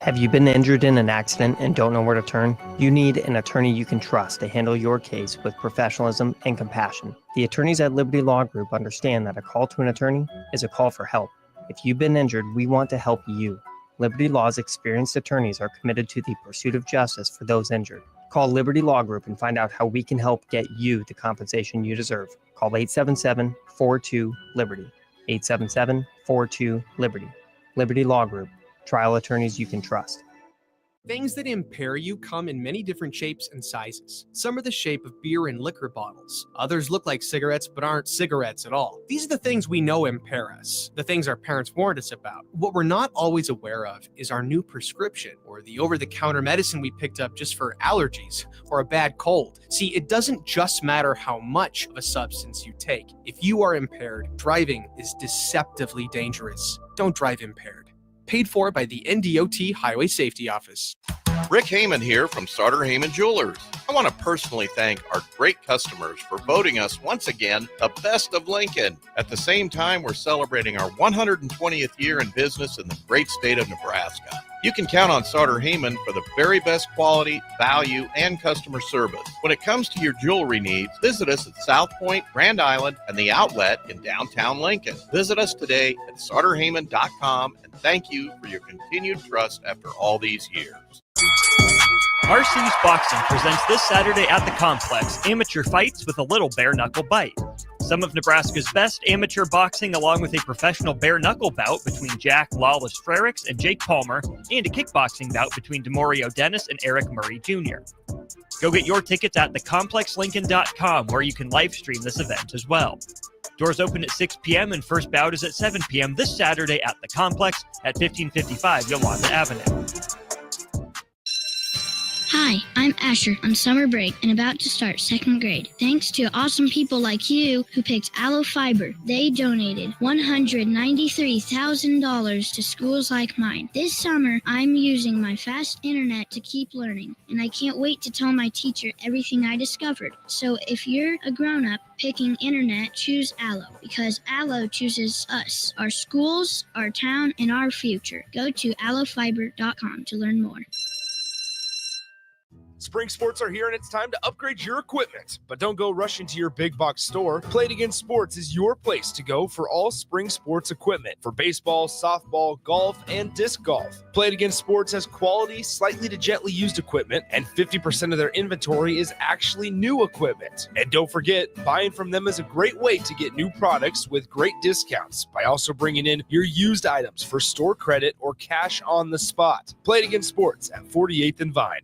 Speaker 16: Have you been injured in an accident and don't know where to turn? You need an attorney you can trust to handle your case with professionalism and compassion. The attorneys at Liberty Law Group understand that a call to an attorney is a call for help. If you've been injured, we want to help you. Liberty Law's experienced attorneys are committed to the pursuit of justice for those injured. Call Liberty Law Group and find out how we can help get you the compensation you deserve. Call 877-42-LIBERTY. 877-42-LIBERTY. Liberty Law Group. Trial attorneys you can trust.
Speaker 6: Things that impair you come in many different shapes and sizes. Some are the shape of beer and liquor bottles. Others look like cigarettes but aren't cigarettes at all. These are the things we know impair us, the things our parents warned us about. What we're not always aware of is our new prescription or the over-the-counter medicine we picked up just for allergies or a bad cold. See, it doesn't just matter how much of a substance you take. If you are impaired, driving is deceptively dangerous. Don't drive impaired. Paid for by the NDOT Highway Safety Office.
Speaker 5: Rick Heyman here from Sartor Heyman Jewelers. I want to personally thank our great customers for voting us once again the best of Lincoln. At the same time, we're celebrating our 120th year in business in the great state of Nebraska. You can count on Sartor Heyman for the very best quality, value, and customer service. When it comes to your jewelry needs, visit us at South Point, Grand Island, and the Outlet in downtown Lincoln. Visit us today at sartorheyman.com, and thank you for your continued trust after all these years.
Speaker 3: RC's Boxing presents this Saturday at the Complex amateur fights with a little bare knuckle bite. Some of Nebraska's best amateur boxing, along with a professional bare knuckle bout between Jack Lawless Frericks and Jake Palmer, and a kickboxing bout between Demorio Dennis and Eric Murray Jr. Go get your tickets at thecomplexlincoln.com, where you can live stream this event as well. Doors open at 6 p.m. and first bout is at 7 p.m. this Saturday at the Complex at 1555 Yolanda Avenue.
Speaker 17: Hi, I'm Asher on summer break and about to start 2nd grade. Thanks to awesome people like you who picked Aloe Fiber. They donated $193,000 to schools like mine. This summer, I'm using my fast internet to keep learning, and I can't wait to tell my teacher everything I discovered. So if you're a grown-up picking internet, choose Aloe, because Aloe chooses us, our schools, our town, and our future. Go to aloefiber.com to learn more.
Speaker 1: Spring sports are here and it's time to upgrade your equipment. But don't go rushing to your big box store. Play It Again Sports is your place to go for all spring sports equipment for baseball, softball, golf, and disc golf. Play It Again Sports has quality, slightly to gently used equipment, and 50% of their inventory is actually new equipment. And don't forget, buying from them is a great way to get new products with great discounts by also bringing in your used items for store credit or cash on the spot. Play It Again Sports at 48th and Vine.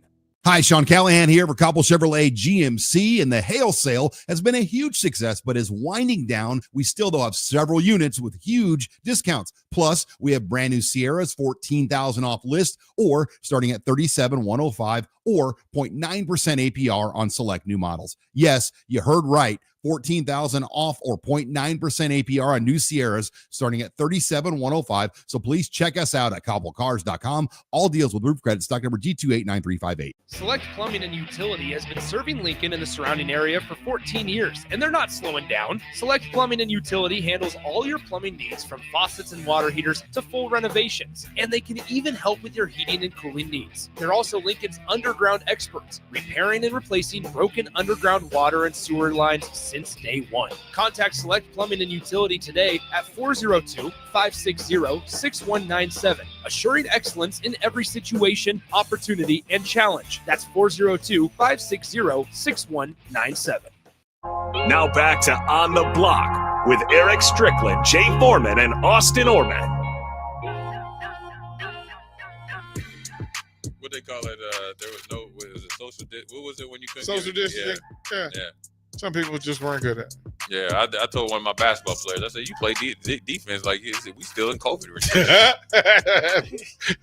Speaker 18: Hi, Sean Callahan here for Cobble Chevrolet GMC, and the hail sale has been a huge success, but is winding down. We still though have several units with huge discounts. Plus, we have brand new Sierras, $14,000 off list, or starting at $37,105, or 0.9% APR on select new models. Yes, you heard right. $14,000 off or 0.9% APR on new Sierras starting at $37,105. So please check us out at cobblecars.com. All deals with roof credit, stock number G289358.
Speaker 1: Select Plumbing and Utility has been serving Lincoln and the surrounding area for 14 years, and they're not slowing down. Select Plumbing and Utility handles all your plumbing needs from faucets and water heaters to full renovations, and they can even help with your heating and cooling needs. They're also Lincoln's underground experts, repairing and replacing broken underground water and sewer lines since day one. Contact Select Plumbing and Utility today at 402-560-6197, assuring excellence in every situation, opportunity, and challenge. That's 402-560-6197.
Speaker 7: Now back to On the Block with Eric Strickland, Jay Foreman, and Austin Orman.
Speaker 9: What they call it? There was no. What was it? What was it when you couldn't?
Speaker 10: Social distancing. Yeah. Some people just weren't good at it.
Speaker 9: Yeah, I told one of my basketball players, I said, you play defense like we still in COVID.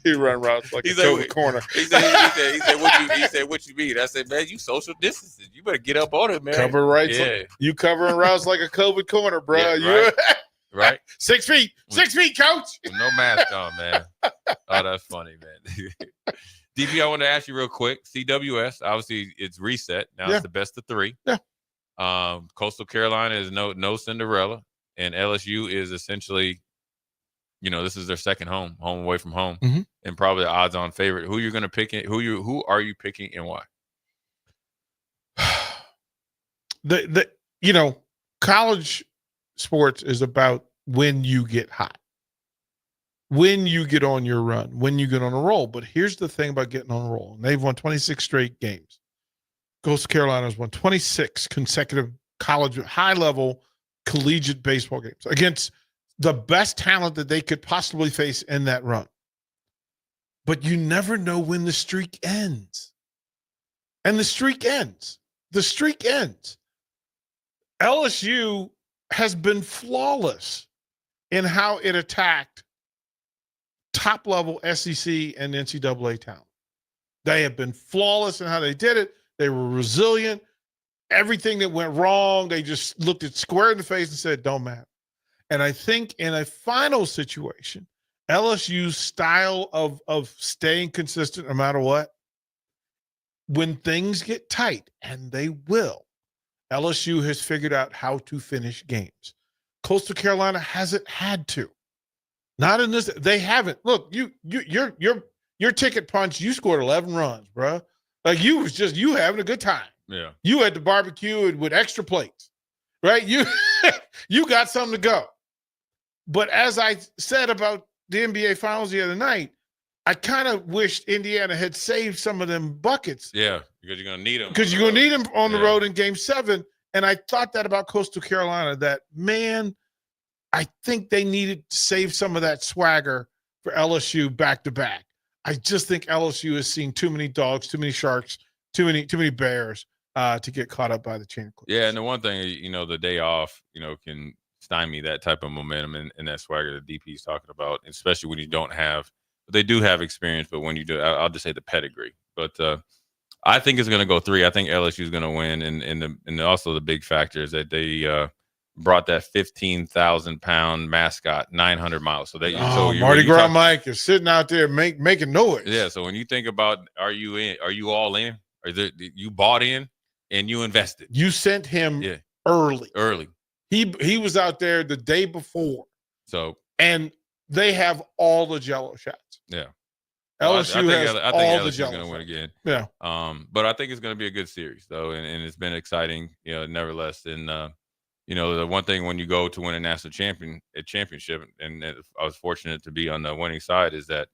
Speaker 10: He run routes like a COVID corner.
Speaker 9: He said, what you mean? I said, man, you social distancing. You better get up on it, man.
Speaker 10: Cover right.
Speaker 9: Yeah.
Speaker 10: You covering routes like a COVID corner, bro.
Speaker 9: Yeah, right.
Speaker 10: 6 feet. 6 feet, coach.
Speaker 9: With no mask on, man. Oh, that's funny, man. DP, I want to ask you real quick. CWS, obviously, it's reset. Now it's the best of three.
Speaker 10: Yeah.
Speaker 9: Coastal Carolina is no Cinderella, and LSU is essentially, this is their second home away from home, and probably the odds-on favorite. Who you're going to pick? Who are you picking, and why?
Speaker 10: College sports is about when you get hot, when you get on your run, when you get on a roll. But here's the thing about getting on a roll. And they've won 26 straight games. Coastal Carolina has won 26 consecutive college, high-level collegiate baseball games against the best talent that they could possibly face in that run. But you never know when the streak ends. And the streak ends. The streak ends. LSU has been flawless in how it attacked top-level SEC and NCAA talent. They have been flawless in how they did it. They were resilient. Everything that went wrong, they just looked it square in the face and said, don't matter. And I think in a final situation, LSU's style of staying consistent no matter what, when things get tight, and they will, LSU has figured out how to finish games. Coastal Carolina hasn't had to. Not in this. They haven't. Look, your ticket punch, you scored 11 runs, bro. Like you having a good time.
Speaker 9: Yeah.
Speaker 10: You at the barbecue with extra plates, right? You got something to go. But as I said about the NBA Finals the other night, I kind of wished Indiana had saved some of them buckets.
Speaker 9: Yeah, because you're going to need them.
Speaker 10: Because you're going to need them on the road in Game 7. And I thought that about Coastal Carolina, that, man, I think they needed to save some of that swagger for LSU back-to-back. I just think LSU has seen too many dogs, too many sharks, too many bears to get caught up by the chain of Clippers.
Speaker 9: Yeah, and the one thing, the day off, can stymie that type of momentum and that swagger that DP is talking about, especially when you don't have – they do have experience, but when you do, I'll just say the pedigree. But I think it's going to go 3. I think LSU is going to win, and also the big factor is that they brought that 15,000-pound mascot 900 miles. So
Speaker 10: Mardi Gras Mike is sitting out there making noise.
Speaker 9: Yeah. So when you think about, are you all in? You bought in and you invested.
Speaker 10: You sent him early. He was out there the day before.
Speaker 9: So
Speaker 10: and they have all the Jello shots.
Speaker 9: Yeah.
Speaker 10: LSU has all the Jello.
Speaker 9: Going to win again.
Speaker 10: Yeah.
Speaker 9: But I think it's going to be a good series though, and it's been exciting. Nevertheless, and the one thing when you go to win a national championship, and I was fortunate to be on the winning side, is that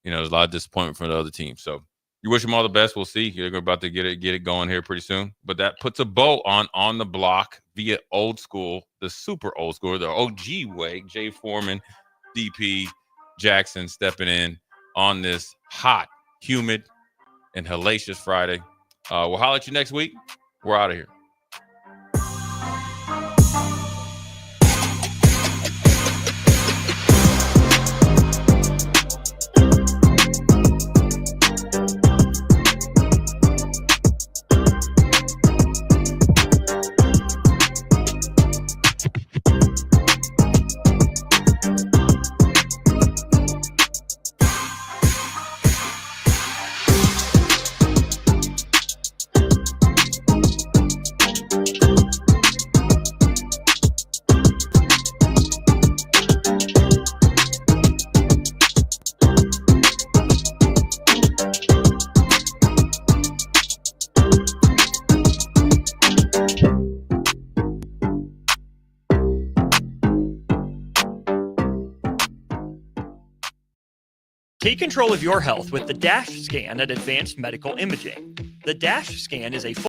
Speaker 9: there's a lot of disappointment from the other team. So you wish them all the best. We'll see. You're about to get it going here pretty soon. But that puts a bow on the block via old school, the super old school, the OG way. Jay Foreman, DP Jackson stepping in on this hot, humid, and hellacious Friday. We'll holler at you next week. We're out of here.
Speaker 3: Take control of your health with the DASH scan at Advanced Medical Imaging. The DASH scan is a